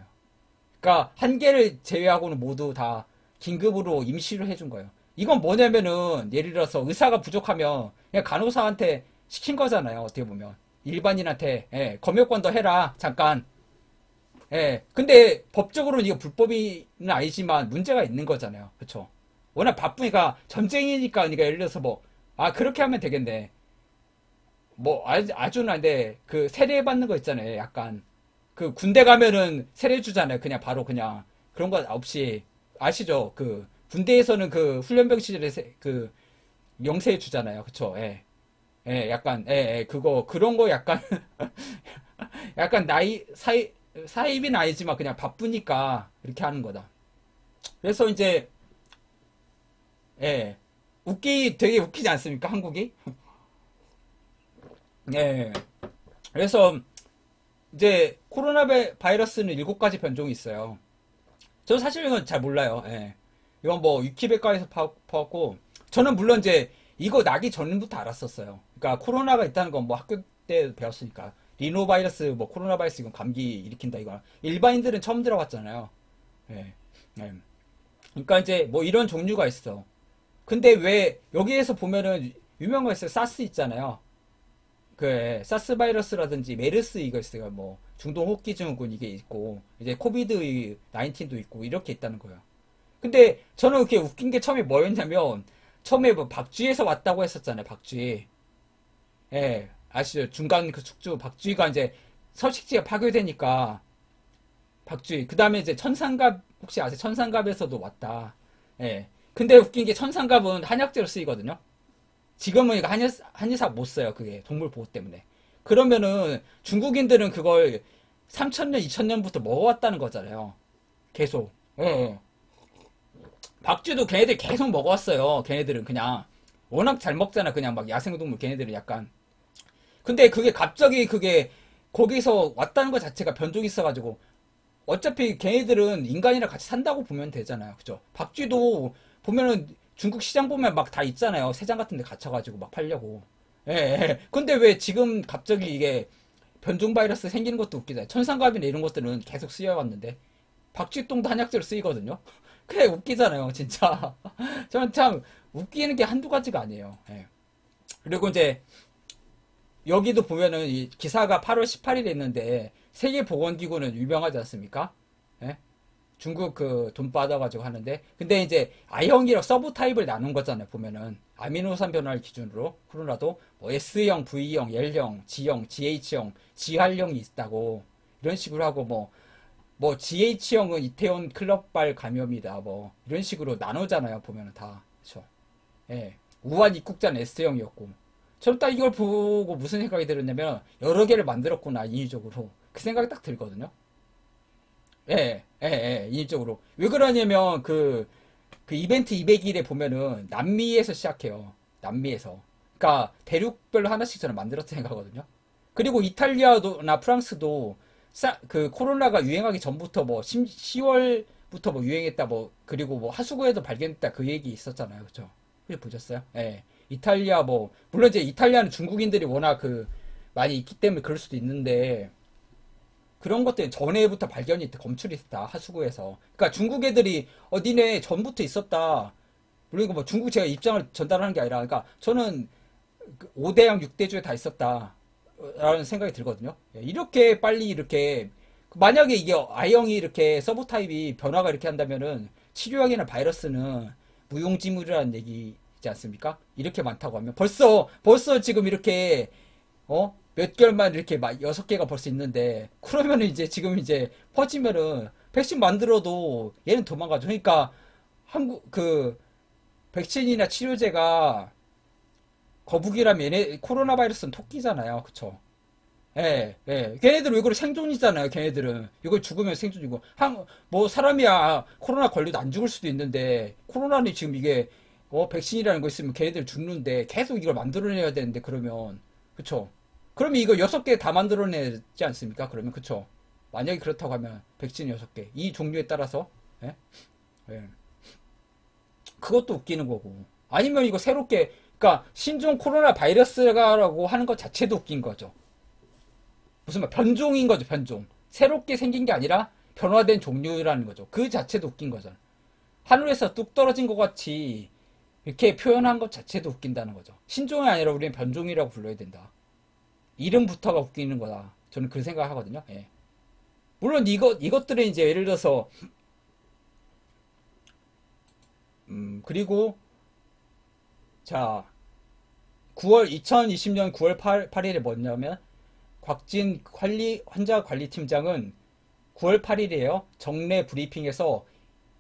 그러니까 한 개를 제외하고는 모두 다 긴급으로 임시로 해준 거예요. 이건 뭐냐면은 예를 들어서 의사가 부족하면 그냥 간호사한테 시킨 거잖아요. 어떻게 보면 일반인한테 검역권 더 해라 잠깐. 근데 법적으로는 이거 불법은 아니지만 문제가 있는 거잖아요. 그렇죠? 워낙 바쁘니까 전쟁이니까 그러니까 예를 들어서 뭐 그렇게 하면 되겠네. 뭐, 아주는 안돼. 그, 세례 받는 거 있잖아요. 약간. 그, 군대 가면은 세례 주잖아요. 그냥 바로 그냥. 그런 거 없이. 아시죠? 그, 군대에서는 그, 훈련병 시절에 그, 명세 주잖아요. 그쵸? 예. 예, 약간, 예, 예, 그거, 그런 거 약간, 약간 사입은 아니지만 그냥 바쁘니까 이렇게 하는 거다. 그래서 이제, 예, 되게 웃기지 않습니까? 한국이? 예. 그래서 이제 코로나 바이러스는 7가지 변종이 있어요. 저는 사실 이건 잘 몰라요. 예. 이건 뭐 위키백과에서 파왔고 저는 물론 이제 이거 나기 전부터 알았었어요. 그러니까 코로나가 있다는 건 뭐 학교 때 배웠으니까 리노 바이러스 뭐 코로나 바이러스 이건 감기 일으킨다 이거 일반인들은 처음 들어봤잖아요. 예. 예. 그러니까 이제 뭐 이런 종류가 있어. 근데 왜 여기에서 보면은 유명한 거 있어요. 사스 있잖아요. 그 사스 바이러스라든지 메르스 이거 있어요. 뭐 중동 호흡기 증후군 이게 있고 이제 코비드 19도 있고 이렇게 있다는 거예요. 근데 저는 그렇게 웃긴 게 처음에 뭐였냐면 처음에 뭐 박쥐에서 왔다고 했었잖아요. 박쥐. 예. 아시죠? 중간 그 숙주 박쥐가 이제 서식지가 파괴되니까 박쥐. 그다음에 이제 천상갑 혹시 아세요? 천상갑에서도 왔다. 예. 근데 웃긴 게 천상갑은 한약재로 쓰이거든요. 지금은 이거 한의사 못 써요. 그게 동물 보호 때문에. 그러면은 중국인들은 그걸 3000년, 2000년부터 먹어왔다는 거잖아요. 계속. 예, 예. 박쥐도 걔네들 계속 먹어왔어요. 걔네들은 그냥 워낙 잘 먹잖아. 그냥 막 야생동물 걔네들은 약간. 근데 그게 갑자기 그게 거기서 왔다는 것 자체가 변종이 있어가지고 어차피 걔네들은 인간이랑 같이 산다고 보면 되잖아요. 그죠? 박쥐도 보면은 중국 시장 보면 막 다 있잖아요. 새장 같은 데 갇혀가지고 막 팔려고. 예, 예. 근데 왜 지금 갑자기 이게 변종 바이러스 생기는 것도 웃기다. 천상갑이나 이런 것들은 계속 쓰여왔는데 박쥐똥도 한약재로 쓰이거든요. 그게 웃기잖아요. 진짜. 저는 참 웃기는 게 한두 가지가 아니에요. 예. 그리고 이제 여기도 보면은 이 기사가 8월 18일에 있는데 세계보건기구는 유명하지 않습니까? 예? 중국 그 돈 받아가지고 하는데 근데 이제 I형이랑 서브 타입을 나눈 거잖아요. 보면은 아미노산 변화를 기준으로 코로나도 뭐 S형, V형, L형, G형, GH형, G할형이 있다고 이런 식으로 하고 뭐 GH형은 이태원 클럽발 감염이다 뭐 이런 식으로 나누잖아요. 보면은 다 그렇죠. 예. 우한 입국자는 S형이었고 저는 딱 이걸 보고 무슨 생각이 들었냐면 여러 개를 만들었구나 인위적으로 그 생각이 딱 들거든요. 예, 예, 예, 인위적으로. 왜 그러냐면, 그 이벤트 200일에 보면은, 남미에서 시작해요. 남미에서. 그니까, 대륙별로 하나씩 저는 만들었다 생각하거든요. 그리고 이탈리아나 프랑스도, 그, 코로나가 유행하기 전부터 뭐, 10월부터 뭐 유행했다, 뭐, 그리고 뭐, 하수구에도 발견했다, 그 얘기 있었잖아요. 그죠? 그게 보셨어요? 예. 이탈리아 뭐, 물론 이제 이탈리아는 중국인들이 워낙 많이 있기 때문에 그럴 수도 있는데, 그런 것들 전에부터 발견이 검출이 됐다 하수구에서 그러니까 중국 애들이 니네 전부터 있었다 물론 이거 뭐 중국 제가 입장을 전달하는 게 아니라 그러니까 저는 5대양 6대주에 다 있었다 라는 생각이 들거든요. 예, 이렇게 빨리 이렇게 만약에 이게 I형이 이렇게 서브 타입이 변화가 이렇게 한다면은 치료약이나 바이러스는 무용지물이라는 얘기지 않습니까? 이렇게 많다고 하면 벌써 지금 이렇게 몇 개월만 이렇게 막 6개가 벌써 있는데, 그러면은 이제 지금 이제 퍼지면은 백신 만들어도 얘는 도망가죠. 그러니까 백신이나 치료제가 거북이라면 얘네, 코로나 바이러스는 토끼잖아요. 그쵸? 예, 예. 걔네들은 왜 그래? 생존이잖아요. 걔네들은. 이걸 죽으면 생존이고. 뭐, 사람이야. 코로나 걸려도 안 죽을 수도 있는데, 코로나는 지금 이게, 백신이라는 거 있으면 걔네들 죽는데, 계속 이걸 만들어내야 되는데, 그러면. 그쵸? 그러면 이거 6개 다 만들어내지 않습니까? 그러면, 그쵸? 만약에 그렇다고 하면, 백신 6개. 이 종류에 따라서, 예? 예. 그것도 웃기는 거고. 아니면 이거 새롭게, 그니까, 신종 코로나 바이러스라고 하는 것 자체도 웃긴 거죠. 무슨 말 변종인 거죠, 변종. 새롭게 생긴 게 아니라 변화된 종류라는 거죠. 그 자체도 웃긴 거잖아. 하늘에서 뚝 떨어진 것 같이 이렇게 표현한 것 자체도 웃긴다는 거죠. 신종이 아니라 우리는 변종이라고 불러야 된다. 이름부터가 웃기는 거다. 저는 그 생각 하거든요. 예. 물론 이것들은 이제 예를 들어서, 그리고, 자, 9월 2020년 9월 8일에 뭐냐면 곽진 환자 관리팀장은 9월 8일이에요. 정례 브리핑에서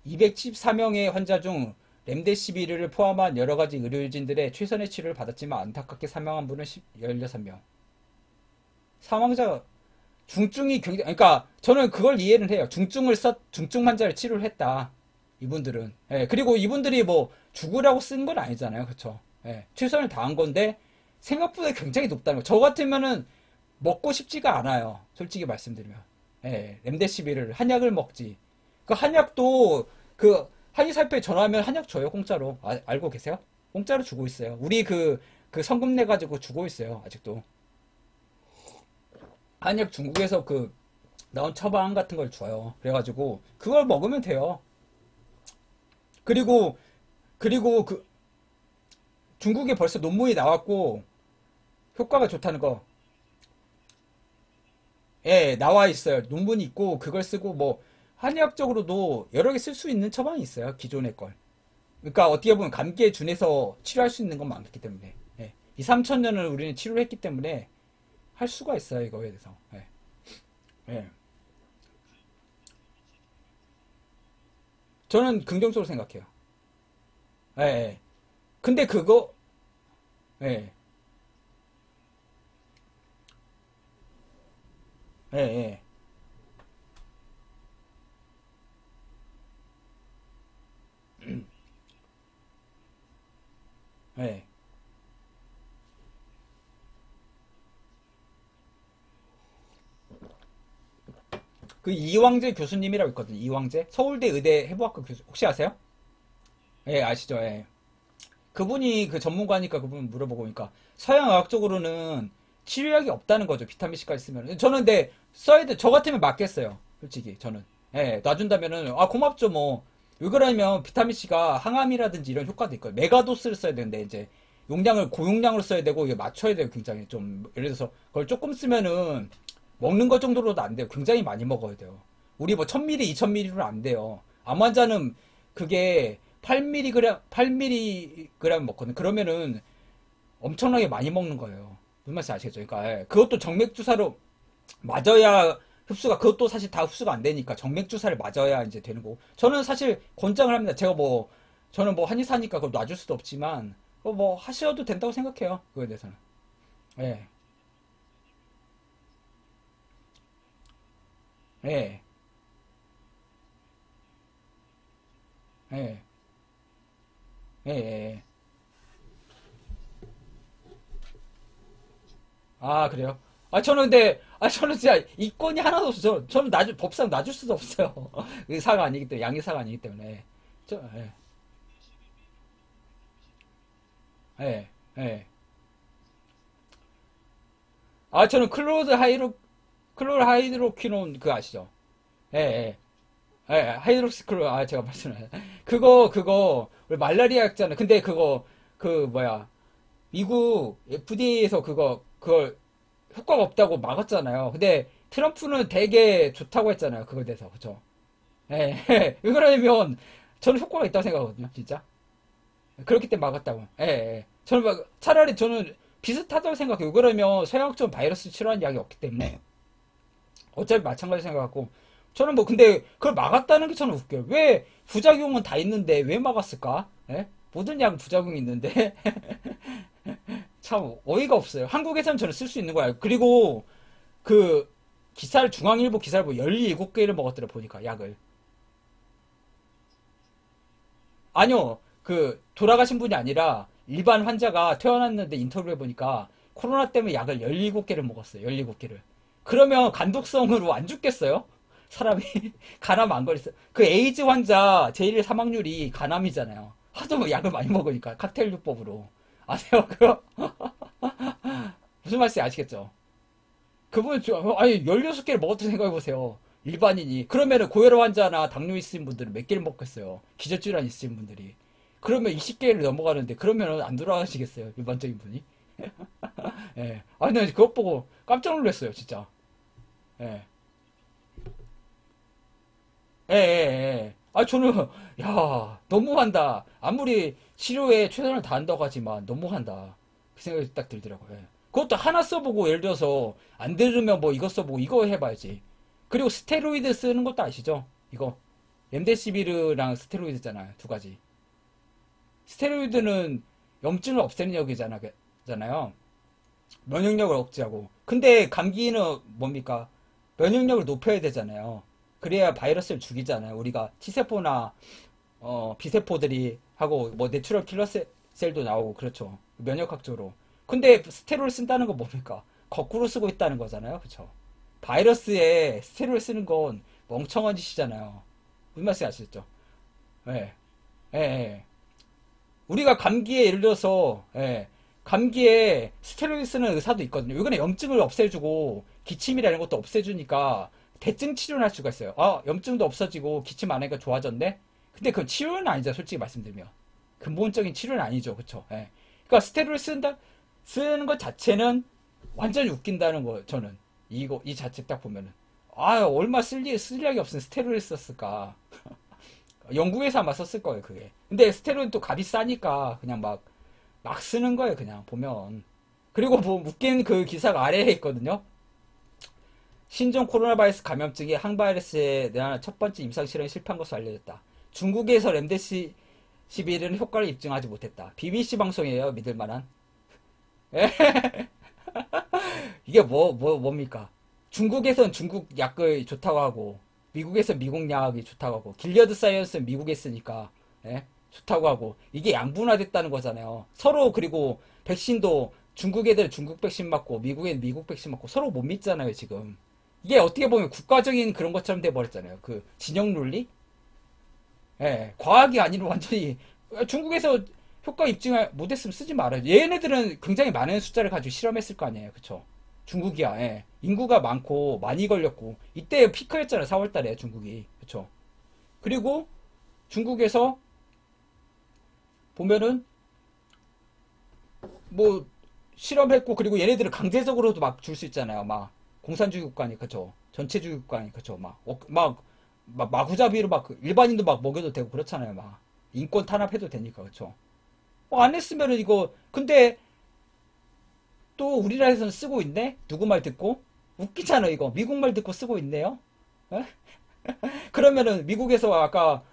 274명의 환자 중 렘데시비르를 포함한 여러 가지 의료진들의 최선의 치료를 받았지만 안타깝게 사망한 분은 16명. 사망자 중증이 굉장히 그러니까 저는 그걸 이해를 해요. 중증 환자를 치료를 했다. 이분들은. 예, 그리고 이분들이 뭐 죽으라고 쓴 건 아니잖아요. 그렇죠? 예, 최선을 다한 건데 생각보다 굉장히 높다는 거. 저 같으면은 먹고 싶지가 않아요. 솔직히 말씀드리면. 예, 렘데시비를 한약을 먹지. 그 한약도 그 한의사협회에 전화하면 한약 줘요. 공짜로. 알고 계세요? 공짜로 주고 있어요. 우리 그 성금 내 가지고 주고 있어요. 아직도. 한약 중국에서 그 나온 처방 같은 걸 줘요. 그래가지고 그걸 먹으면 돼요. 그리고 그 중국에 벌써 논문이 나왔고 효과가 좋다는 거. 예, 나와 있어요. 논문이 있고 그걸 쓰고 뭐 한의학적으로도 여러 개 쓸 수 있는 처방이 있어요. 기존의 걸. 그러니까 어떻게 보면 감기에 준해서 치료할 수 있는 건 많기 때문에. 예. 2, 3천 년을 우리는 치료를 했기 때문에 할 수가 있어요. 이거에 대해서. 예. 예. 저는 긍정적으로 생각해요. 예, 예. 근데 그거 예. 예, 예. 예. 그 이왕재 교수님이라고 있거든요. 이왕재 서울대 의대 해부학과 교수 혹시 아세요? 예, 아시죠? 예. 그분이 그 전문가니까 그분 물어보고 보니까 서양의학적으로는 치료약이 없다는 거죠. 비타민 C까지 쓰면. 저는 근데 써야 돼. 저 같으면 맞겠어요. 솔직히 저는. 예, 놔준다면은 아 고맙죠 뭐. 왜 그러냐면 비타민 C가 항암이라든지 이런 효과도 있거든요. 메가도스를 써야 되는데 이제 용량을 고용량으로 써야 되고 이게 맞춰야 돼요. 굉장히 좀 예를 들어서 그걸 조금 쓰면은 먹는 것 정도로도 안 돼요. 굉장히 많이 먹어야 돼요. 우리 뭐 1000ml, 2000ml로 안 돼요. 암 환자는 그게 8mg, 8mg 먹거든. 그러면은 엄청나게 많이 먹는 거예요. 무슨 말인지 아시겠죠? 그러니까 그것도 정맥 주사로 맞아야 흡수가 그것도 사실 다 흡수가 안 되니까 정맥 주사를 맞아야 이제 되는 거고. 저는 사실 권장을 합니다. 제가 뭐 저는 뭐 한의사니까 그걸 놔줄 수도 없지만 뭐 하셔도 된다고 생각해요. 그거에 대해서는. 예, 예, 예, 예, 예. 아, 그래요? 저는 근데, 저는 진짜 이권이 하나도 없어요. 저는 법상 놔줄 수도 없어요. 의사가 아니기 때문에, 양의사가 아니기 때문에. 예, 예, 예. 저는 클로르 하이드로퀴논 그거 아시죠? 예, 예. 예, 하이드록시클로, 제가 말씀을. 그거, 우리 말라리아 약잖아요. 근데 그거, 뭐야. 미국 FDA에서 그걸 효과가 없다고 막았잖아요. 근데 트럼프는 되게 좋다고 했잖아요. 그거에 대해서. 그쵸? 예, 왜 그러냐면, 저는 효과가 있다고 생각하거든요. 진짜. 그렇기 때문에 막았다고. 예, 예. 저는 차라리 저는 비슷하다고 생각해요. 왜 그러면 서양처럼 바이러스 치료하는 약이 없기 때문에. 어차피 마찬가지 생각하고. 저는 뭐, 근데 그걸 막았다는 게 저는 웃겨요. 왜 부작용은 다 있는데 왜 막았을까? 예? 모든 약은 부작용이 있는데. 참 어이가 없어요. 한국에서는 저는 쓸 수 있는 거야. 그리고 그 중앙일보 기사를 보고 17개를 먹었더라 보니까 약을. 아니요. 돌아가신 분이 아니라 일반 환자가 퇴원했는데 인터뷰해 보니까 코로나 때문에 약을 17개를 먹었어요. 17개를. 그러면 간독성으로 안 죽겠어요? 사람이 간암 안 걸렸어요. 그 에이즈 환자 제일 사망률이 간암이잖아요. 하도 뭐 약을 많이 먹으니까 칵테일요법으로. 아세요? 그거? 무슨 말인지 아시겠죠? 그분 아니 16개를 먹었다 생각해보세요. 일반인이. 그러면은 고혈압 환자나 당뇨 있으신 분들은 몇 개를 먹겠어요. 기저질환 있으신 분들이. 그러면 20개를 넘어가는데 그러면은 안 돌아가시겠어요. 일반적인 분이. 예. 나 그것 보고 깜짝 놀랐어요. 진짜. 예. 예, 예, 예. 저는 야 너무한다. 아무리 치료에 최선을 다한다고 하지만 너무한다. 그 생각이 딱 들더라고요. 예. 그것도 하나 써보고 예를 들어서 안 들으면 뭐 이거 써보고 이거 해봐야지. 그리고 스테로이드 쓰는 것도 아시죠? 이거 렘데시비르랑 스테로이드잖아요. 두 가지. 스테로이드는 염증을 없애는 역이잖아요. 면역력을 억제하고. 근데 감기는 뭡니까? 면역력을 높여야 되잖아요. 그래야 바이러스를 죽이잖아요. 우리가 T세포나 B세포들이 하고 뭐 내추럴 킬러 셀도 나오고 그렇죠. 면역학적으로. 근데 스테로를 쓴다는 건 뭡니까? 거꾸로 쓰고 있다는 거잖아요. 그쵸? 바이러스에 스테로를 쓰는 건 멍청한 짓이잖아요. 무슨 말인지 아시죠? 예. 예, 예. 우리가 감기에 예를 들어서 감기에 스테로이드 쓰는 의사도 있거든요. 이거는 염증을 없애주고 기침이라는 것도 없애주니까 대증 치료를 할 수가 있어요. 아, 염증도 없어지고 기침 안 하니까 좋아졌네? 근데 그건 치료는 아니죠. 솔직히 말씀드리면. 근본적인 치료는 아니죠. 그쵸? 예. 그러니까 스테로이드 쓰는 것 자체는 완전히 웃긴다는 거, 저는. 이 자체 딱 보면은. 아, 얼마 쓸 약이 없으면 스테로이드 썼을까. 영국에서 아마 썼을 거예요, 그게. 근데 스테로이드 또 값이 싸니까 그냥 막 쓰는 거예요, 그냥 보면. 그리고 뭐 웃긴 그 기사가 아래에 있거든요. 신종 코로나 바이러스 감염증이 항바이러스에 대한 첫 번째 임상 실험이 실패한 것으로 알려졌다. 중국에서 렘데시비르는 효과를 입증하지 못했다. BBC 방송이에요, 믿을 만한. 이게 뭡니까? 중국에선 중국 약을 좋다고 하고, 미국에선 미국 약이 좋다고 하고, 길리어드 사이언스는 미국에 쓰니까, 예? 좋다고 하고, 이게 양분화됐다는 거잖아요. 서로, 그리고 백신도 중국 애들 중국 백신 맞고, 미국 애들 미국 백신 맞고, 서로 못 믿잖아요, 지금. 이게 어떻게 보면 국가적인 그런 것처럼 돼버렸잖아요. 그, 진영 논리? 예, 과학이 아니라 완전히, 중국에서 효과 입증 못했으면 쓰지 말아요. 얘네들은 굉장히 많은 숫자를 가지고 실험했을 거 아니에요. 그쵸? 중국이야. 예. 인구가 많고 많이 걸렸고 이때 피크였잖아요. 4월달에 중국이. 그쵸? 그리고 중국에서 보면은 뭐 실험했고 그리고 얘네들은 강제적으로도 막 줄 수 있잖아요. 막 공산주의 국가니 그쵸? 전체주의 국가니 그쵸? 막 마구잡이로 막 일반인도 막 먹여도 되고 그렇잖아요. 막 인권 탄압해도 되니까 그쵸? 안 했으면은 이거 근데 또 우리나라에서는 쓰고 있네? 누구 말 듣고? 웃기잖아 이거. 미국 말 듣고 쓰고 있네요. 어? 그러면은 미국에서 아까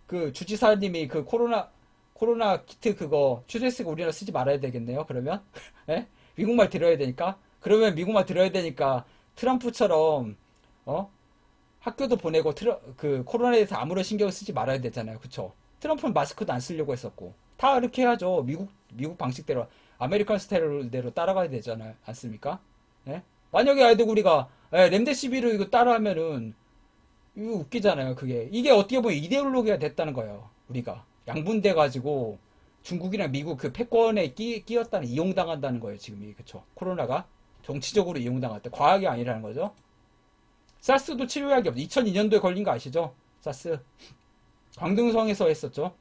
그 주지사님이 그 코로나 키트 그거 취소했으니까 우리나라 쓰지 말아야 되겠네요. 그러면 예? 미국 말 들어야 되니까 그러면 미국 말 들어야 되니까 트럼프처럼 어? 학교도 보내고 그 코로나에 대해서 아무런 신경 쓰지 말아야 되잖아요. 그쵸? 트럼프는 마스크도 안 쓰려고 했었고 다 이렇게 해야죠. 미국 방식대로 아메리칸 스타일대로 따라가야 되잖아요. 않습니까? 예? 만약에 아이들 우리가 렘데시비르 이거 따라하면은 이거 웃기잖아요. 그게 이게 어떻게 보면 이데올로기가 됐다는 거예요. 우리가 양분돼 가지고 중국이랑 미국 그 패권에 끼었다는 이용당한다는 거예요. 지금 이 그쵸? 코로나가 정치적으로 이용당할 때 과학이 아니라는 거죠. 사스도 치료약이 없어. 2002년도에 걸린 거 아시죠? 사스. 광둥성에서 했었죠.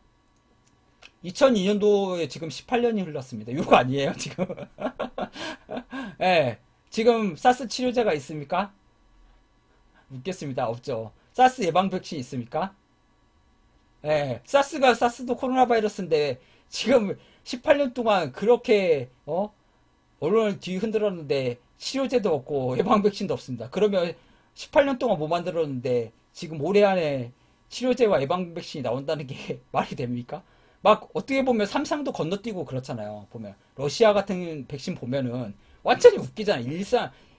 2002년도에 지금 18년이 흘렀습니다. 이거 아니에요, 지금. 예. 지금 사스 치료제가 있습니까? 묻겠습니다. 없죠. 사스 예방 백신 있습니까? 예. 사스도 코로나 바이러스인데 지금 18년 동안 그렇게 언론을 뒤흔들었는데 치료제도 없고 예방 백신도 없습니다. 그러면 18년 동안 뭐 만들었는데 지금 올해 안에 치료제와 예방 백신이 나온다는 게 말이 됩니까? 막 어떻게 보면 삼상도 건너뛰고 그렇잖아요. 보면 러시아 같은 백신 보면은 완전히 웃기잖아요.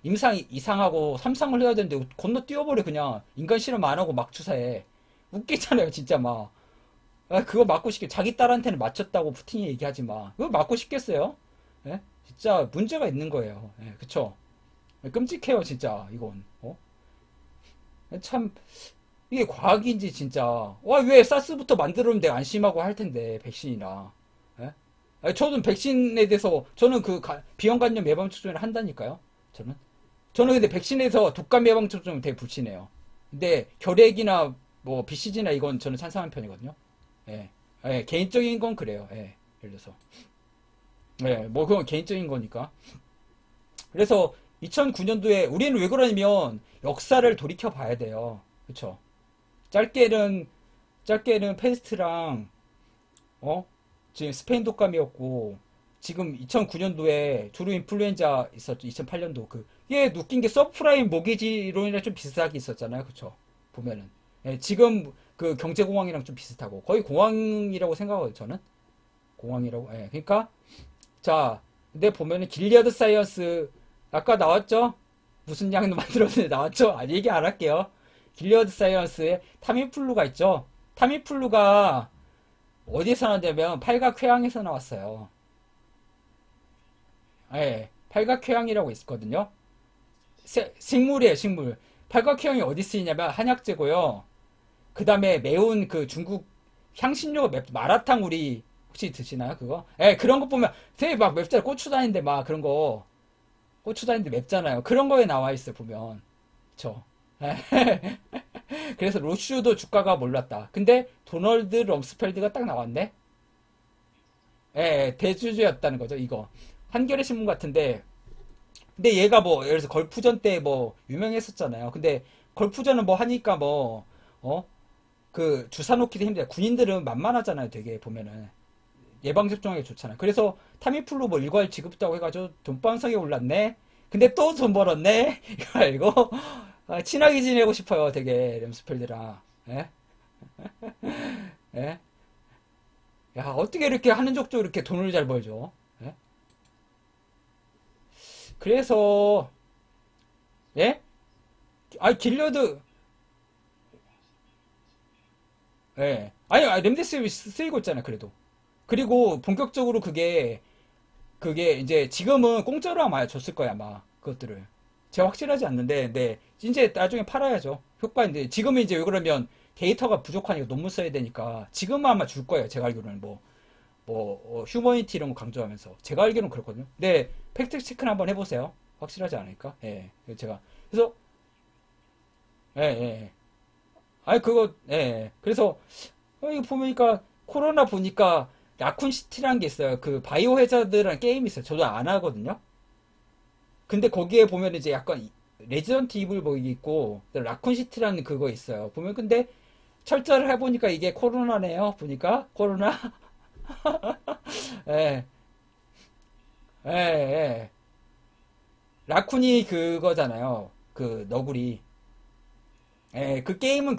임상 이상하고 삼상을 해야 되는데 건너뛰어버려 그냥 인간 실험 안 하고 막 주사해. 웃기잖아요, 진짜 막. 그거 맞고 싶게 자기 딸한테는 맞췄다고 푸틴이 얘기하지 마. 그거 맞고 싶겠어요? 예? 진짜 문제가 있는 거예요. 예, 그쵸? 끔찍해요, 진짜 이건. 참 이게 과학인지 진짜 와 왜 사스부터 만들면 내가 안심하고 할 텐데 백신이나 예? 아니, 저는 백신에 대해서 저는 그 비형간염 예방 접종을 한다니까요. 저는 근데 백신에서 독감 예방 접종은 되게 불신해요. 근데 결핵이나 뭐 BCG나 이건 저는 찬성하는 편이거든요. 예. 예, 개인적인 건 그래요. 예. 예를 들어서 뭐 그건 개인적인 거니까. 그래서 2009년도에 우리는 왜 그러냐면 역사를 돌이켜 봐야 돼요. 그쵸? 짧게는 짧게는 페스트랑 지금 스페인 독감이었고 지금 2009년도에 주로 인플루엔자 있었죠. 2008년도 얘 웃긴 게 서프라임 모기지론이랑 좀 비슷하게 있었잖아요. 그쵸? 보면은. 예, 지금 그 경제공황이랑 좀 비슷하고 거의 공황이라고 생각하거든요. 저는 공황이라고. 예, 그러니까 자, 근데 보면은 길리어드 사이언스 아까 나왔죠? 무슨 양도 만들었는데 나왔죠? 아, 얘기 안 할게요. 길리어드 사이언스에 타미플루가 있죠? 타미플루가 어디에서 나왔냐면 팔각회항에서 나왔어요. 예, 팔각회항이라고 있거든요. 식물이에요, 식물. 팔각회항이 어디 쓰이냐면 한약재고요. 그 다음에 매운 그 중국 향신료 마라탕 우리 혹시 드시나요? 그거? 예, 그런 거 보면 되게 막 맵잖아요. 고추 다니는데 막 그런 거. 고추 다니는데 맵잖아요. 그런 거에 나와 있어요, 보면. 그쵸? 그래서 로슈도 주가가 몰랐다. 근데 도널드 럼스펠드가 딱 나왔네? 예, 대주주였다는 거죠, 이거. 한겨레 신문 같은데, 근데 얘가 뭐, 예를 들어서 걸프전 때 뭐, 유명했었잖아요. 근데 걸프전은 뭐 하니까 뭐, 어? 그, 주사 놓기도 힘들어요. 군인들은 만만하잖아요, 되게, 보면은. 예방접종하기 좋잖아요. 그래서 타미플루 뭐 일괄 지급다고 해가지고 돈방석에 올랐네? 근데 또 돈 벌었네? 이거 알고? 아, 친하게 지내고 싶어요, 되게, 램스펠드랑. 예? 예? 야, 어떻게 이렇게 하는 족족 이렇게 돈을 잘 벌죠? 예? 그래서, 예? 아니, 길려드, 예. 아니, remdesivir 쓰이고 있잖아요, 그래도. 그리고 본격적으로 그게 이제 지금은 공짜로 아마 줬을 거야, 아마. 그것들을. 제가 확실하지 않는데, 네. 이제 나중에 팔아야죠. 효과인데, 지금은 이제 왜 그러면 데이터가 부족하니까 논문 써야 되니까, 지금은 아마 줄 거예요, 제가 알기로는. 휴머니티 이런 거 강조하면서. 제가 알기로는 그렇거든요. 네, 팩트 체크는 한번 해보세요. 확실하지 않으니까. 예, 그래서, 예, 예. 아니, 그거, 예. 예. 그래서, 이거 보니까, 코로나 보니까, 라쿤시티라는 게 있어요. 그, 바이오 해자드라는 게임이 있어요. 저도 안 하거든요. 근데 거기에 보면 이제 약간, 레지던트 이블 뭐 이게 있고, 라쿤시티라는 그거 있어요. 보면 근데, 철저를 해보니까 이게 코로나네요. 보니까, 코로나. 예, 예, 예. 라쿤이 그거잖아요. 그, 너구리. 예, 그 게임은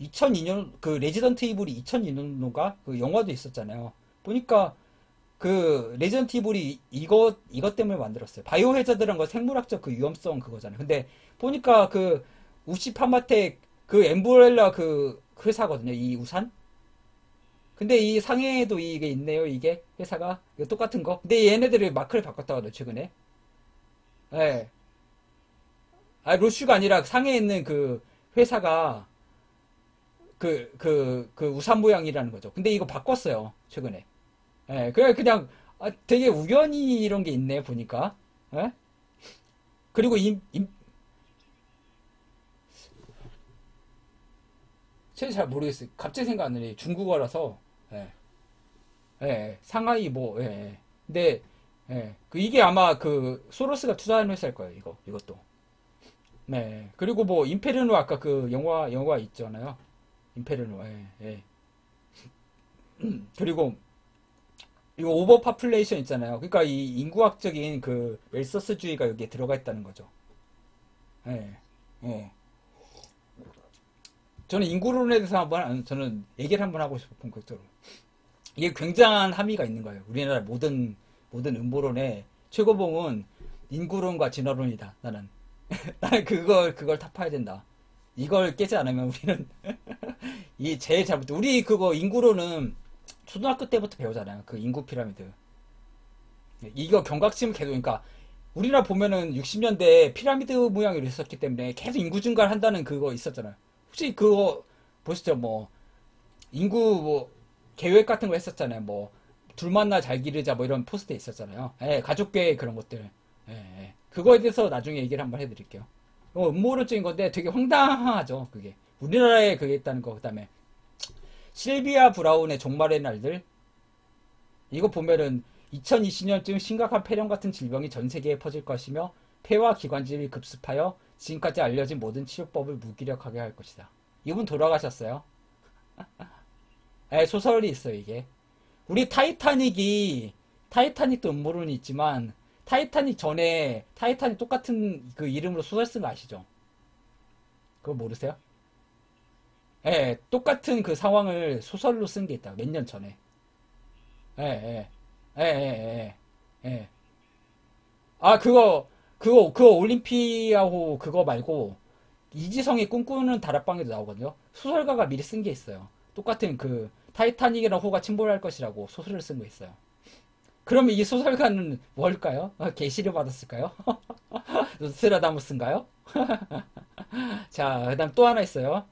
2002년, 그 레지던트 이블이 2002년도가 그 영화도 있었잖아요. 보니까 그 레지던트 이블이 이것 때문에 만들었어요. 바이오 해자드란 거 생물학적 그 위험성 그거잖아요. 근데 보니까 그 우시 파마텍 그 엠브렐라 그 회사거든요. 이 우산? 근데 이 상해에도 이게 있네요. 이게 회사가 이거 똑같은 거. 근데 얘네들이 마크를 바꿨다고 최근에. 예. 아, 로슈가 아니라 상해에 있는 그 회사가 그 우산 모양이라는 거죠. 근데 이거 바꿨어요. 최근에. 예, 그냥, 아, 되게 우연히 이런 게 있네, 보니까. 예? 그리고 제가 잘 모르겠어요. 갑자기 생각 안 나네. 중국어라서. 예, 예, 상하이 뭐, 예. 예. 근데, 예, 이게 아마 그, 소로스가 투자하는 회사일 거예요, 이것도. 네. 그리고 뭐, 임페르노 아까 그 영화 있잖아요. 임페르노, 예, 예. 그리고, 이거 오버파퓰레이션 있잖아요. 그러니까 이 인구학적인 그 웰서스주의가 여기에 들어가 있다는 거죠. 예. 예. 저는 인구론에 대해서 저는 얘기를 한번 하고 싶어 본격적으로. 이게 굉장한 함의가 있는 거예요. 우리나라 모든 음모론의 최고봉은 인구론과 진화론이다. 나는 그걸 타파해야 된다. 이걸 깨지 않으면 우리는 이 제일 잘못. 우리 그거 인구론은 초등학교 때부터 배우잖아요. 그 인구 피라미드. 이거 경각심 계속, 그러니까 우리나라 보면은 60년대 피라미드 모양으로 있었기 때문에 계속 인구 증가를 한다는 그거 있었잖아요. 혹시 그거 보시죠? 뭐 인구 뭐 계획 같은 거 했었잖아요. 뭐 둘 만나 잘 기르자 뭐 이런 포스트 있었잖아요. 예, 가족 계획 그런 것들. 예, 예. 그거에 대해서 나중에 얘기를 한번 해드릴게요. 음모론적인 건데 되게 황당하죠. 그게 우리나라에 그게 있다는 거. 그다음에 실비아 브라운의 종말의 날들. 이거 보면은 2020년쯤 심각한 폐렴 같은 질병이 전 세계에 퍼질 것이며 폐와 기관지를 급습하여 지금까지 알려진 모든 치료법을 무기력하게 할 것이다. 이분 돌아가셨어요. 에, 소설이 있어요, 이게. 우리 타이타닉이 타이타닉도 음모론이 있지만 타이타닉 전에 타이타닉 똑같은 그 이름으로 소설 쓴 거 아시죠? 그거 모르세요? 예, 똑같은 그 상황을 소설로 쓴 게 있다. 몇 년 전에. 예, 예, 예, 예, 예, 예. 아, 그거 올림피아호 그거 말고 이지성이 꿈꾸는 다락방에도 나오거든요. 소설가가 미리 쓴 게 있어요. 똑같은 그 타이타닉이랑 호가 침몰할 것이라고 소설을 쓴 거 있어요. 그러면 이 소설가는 뭘까요? 게시를 받았을까요? 노스트라다무스인가요? 자, 그다음 또 하나 있어요.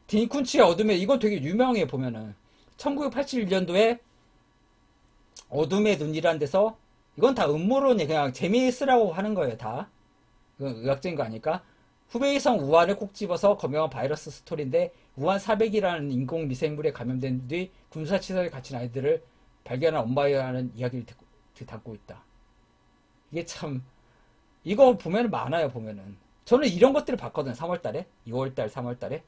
딘쿤치의 어둠의 이건 되게 유명해 보면은 1981년도에 어둠의 눈이란 데서 이건 다 음모론이 그냥 재미있으라고 하는 거예요 다. 이건 의학적인 거 아닐까? 후베이성 우한을 꼭 집어서 검명한 바이러스 스토리인데 우한 400이라는 인공 미생물에 감염된 뒤 군사시설에 갇힌 아이들을 발견한 엄마라는 이야기를 담고 있다. 이게 참 이거 보면 많아요 보면은. 저는 이런 것들을 봤거든 3월달에 2월달 3월달에.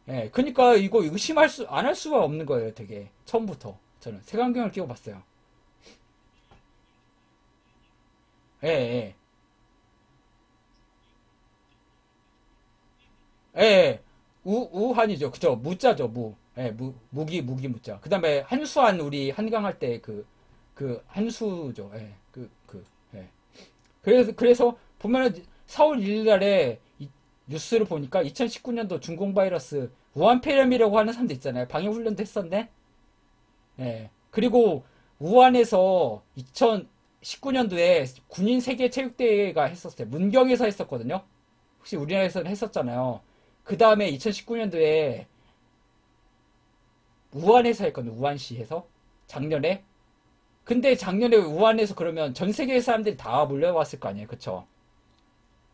예, 그러니까 이거 의심할 수 안 할 수가 없는 거예요 되게 처음부터. 저는 색안경을 끼고 봤어요. 예, 예. 예, 예. 우한이죠. 그죠. 무자죠, 무. 예, 무기, 무자. 그 다음에 한수한, 우리 한강할 때 한수죠. 예, 예. 그래서 보면은 4월 1일 날에 뉴스를 보니까 2019년도 중공 바이러스 우한폐렴이라고 하는 사람도 있잖아요. 방역훈련도 했었네. 예. 그리고 우한에서 2019년도에 군인 세계 체육대회가 했었어요. 문경에서 했었거든요. 혹시 우리나라에서는 했었잖아요. 그 다음에 2019년도에 우한에서 했거든요. 우한시에서. 작년에. 근데 작년에 우한에서 그러면 전 세계 사람들이 다 몰려왔을 거 아니에요. 그쵸?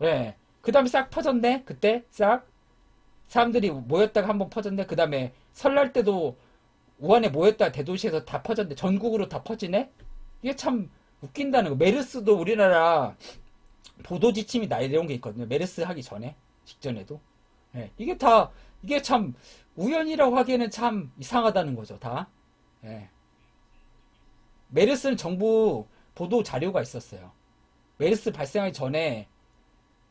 예. 그 다음에 싹 퍼졌네? 그때? 싹? 사람들이 모였다가 한번 퍼졌네? 그 다음에 설날 때도 우한에 모였다 대도시에서 다 퍼졌는데 전국으로 다 퍼지네? 이게 참 웃긴다는 거. 메르스도 우리나라 보도 지침이 내려온 게 있거든요. 메르스 하기 전에. 직전에도. 예, 이게 참, 우연이라고 하기에는 참 이상하다는 거죠, 다. 예. 메르스는 정부 보도 자료가 있었어요. 메르스 발생하기 전에,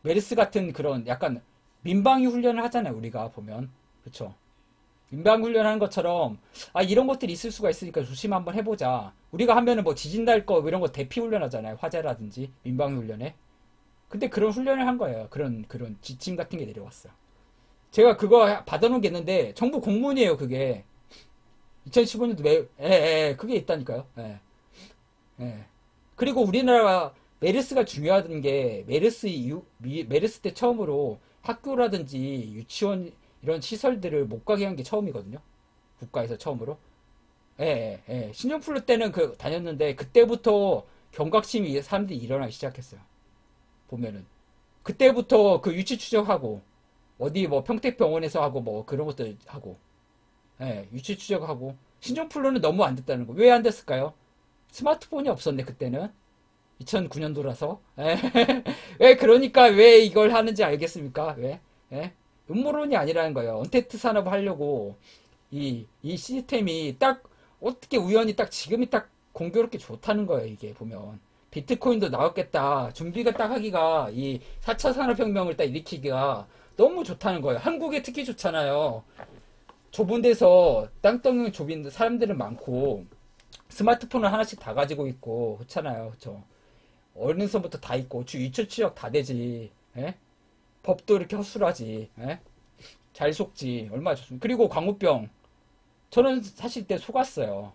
메르스 같은 그런 약간 민방위 훈련을 하잖아요, 우리가 보면. 그쵸? 민방위 훈련하는 것처럼, 아, 이런 것들이 있을 수가 있으니까 조심 한번 해보자. 우리가 하면은 뭐 지진 날 거, 이런 거 대피 훈련 하잖아요. 화재라든지, 민방위 훈련에. 근데 그런 훈련을 한 거예요. 그런 지침 같은 게 내려왔어요. 제가 그거 받아놓은 게 있는데 정부 공문이에요 그게. 2015년도 그게 있다니까요. 예, 예. 그리고 우리나라 메르스가 중요하던 게 메르스 때 처음으로 학교라든지 유치원 이런 시설들을 못 가게 한 게 처음이거든요. 국가에서 처음으로. 예, 예, 예. 신종플루 때는 다녔는데 그때부터 경각심이 사람들이 일어나기 시작했어요. 보면은 그때부터 그 유치 추적하고 어디 뭐 평택병원에서 하고 뭐 그런 것들 하고, 예, 유치 추적하고. 신종플루는 너무 안 됐다는 거. 왜 안 됐을까요? 스마트폰이 없었네 그때는. 2009년도라서. 왜 그러니까 왜 이걸 하는지 알겠습니까? 왜? 예? 음모론이 아니라는 거예요. 언택트 산업 하려고 이 시스템이 딱 어떻게 우연히 딱 지금이 딱 공교롭게 좋다는 거예요. 이게 보면 비트코인도 나왔겠다. 준비가 딱 하기가 이 4차 산업혁명을 딱 일으키기가 너무 좋다는 거예요. 한국에 특히 좋잖아요. 좁은 데서 땅덩이 좁은 사람들은 많고 스마트폰을 하나씩 다 가지고 있고 그렇잖아요. 그쵸? 어린서부터 다 있고 유출 추적 다 되지. 예? 법도 이렇게 허술하지. 예? 잘 속지. 얼마나 좋습니까? 그리고 광우병. 저는 사실 때 속았어요.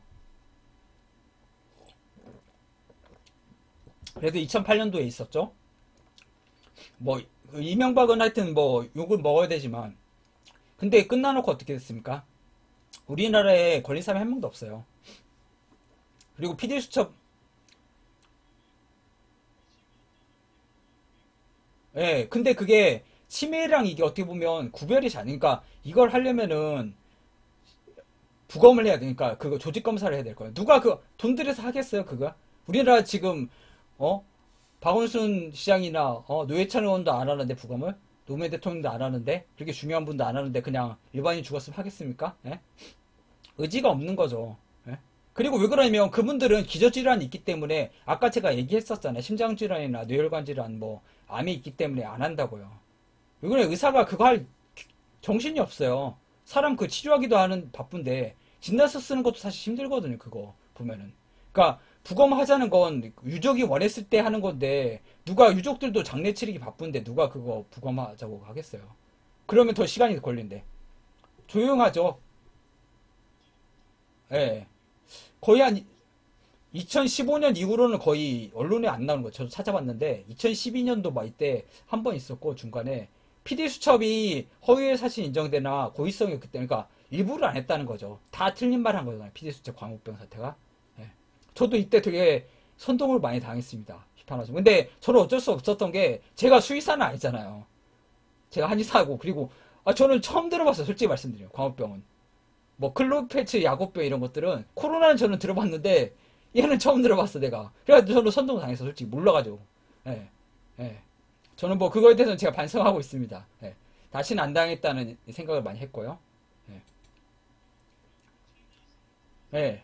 그래도 2008년도에 있었죠. 뭐 이명박은 하여튼 뭐 욕을 먹어야 되지만 근데 끝나놓고 어떻게 됐습니까? 우리나라에 걸린 사람이 한 명도 없어요. 그리고 피디수첩. 예, 근데 그게 치매랑 이게 어떻게 보면 구별이 잘, 그러니까 이걸 하려면은 부검을 해야 되니까 그거 조직 검사를 해야 될 거예요. 누가 그 돈 들여서 하겠어요, 그거? 우리나라 지금 어? 박원순 시장이나 노회찬 의원도 안 하는데 부검을 노무현 대통령도 안 하는데 그렇게 중요한 분도 안 하는데 그냥 일반인 죽었으면 하겠습니까? 예? 의지가 없는 거죠. 예? 그리고 왜 그러냐면 그분들은 기저질환이 있기 때문에 아까 제가 얘기했었잖아요. 심장질환이나 뇌혈관 질환 뭐 암이 있기 때문에 안 한다고요. 왜 그래? 의사가 그거 할 정신이 없어요. 사람 그 치료하기도 하는 바쁜데 진단서 쓰는 것도 사실 힘들거든요. 그거 보면은. 그러니까 부검하자는 건 유족이 원했을 때 하는 건데 누가 유족들도 장례 치르기 바쁜데 누가 그거 부검하자고 하겠어요. 그러면 더 시간이 걸린대. 조용하죠. 예. 거의 한 2015년 이후로는 거의 언론에 안 나오는 거예요. 저도 찾아봤는데 2012년도 막 이때 한 번 있었고 중간에 PD 수첩이 허위의 사실 인정되나 고의성이 없기 때문에 그러니까 일부러 안 했다는 거죠. 다 틀린 말 한 거잖아요. PD 수첩 광우병 사태가. 예. 저도 이때 되게 선동을 많이 당했습니다. 비판하죠. 근데 저는 어쩔 수 없었던 게 제가 수의사는 아니잖아요. 제가 한의사고 그리고 저는 처음 들어봤어요. 솔직히 말씀드려요. 광우병은. 뭐 클로페츠 야구병 이런 것들은 코로나는 저는 들어봤는데 얘는 처음 들어봤어 내가. 그래가지고 저는 선동 당했어. 솔직히 몰라가지고. 예, 예. 저는 뭐 그거에 대해서는 제가 반성하고 있습니다. 예. 다시는 안 당했다는 생각을 많이 했고요. 예. 예.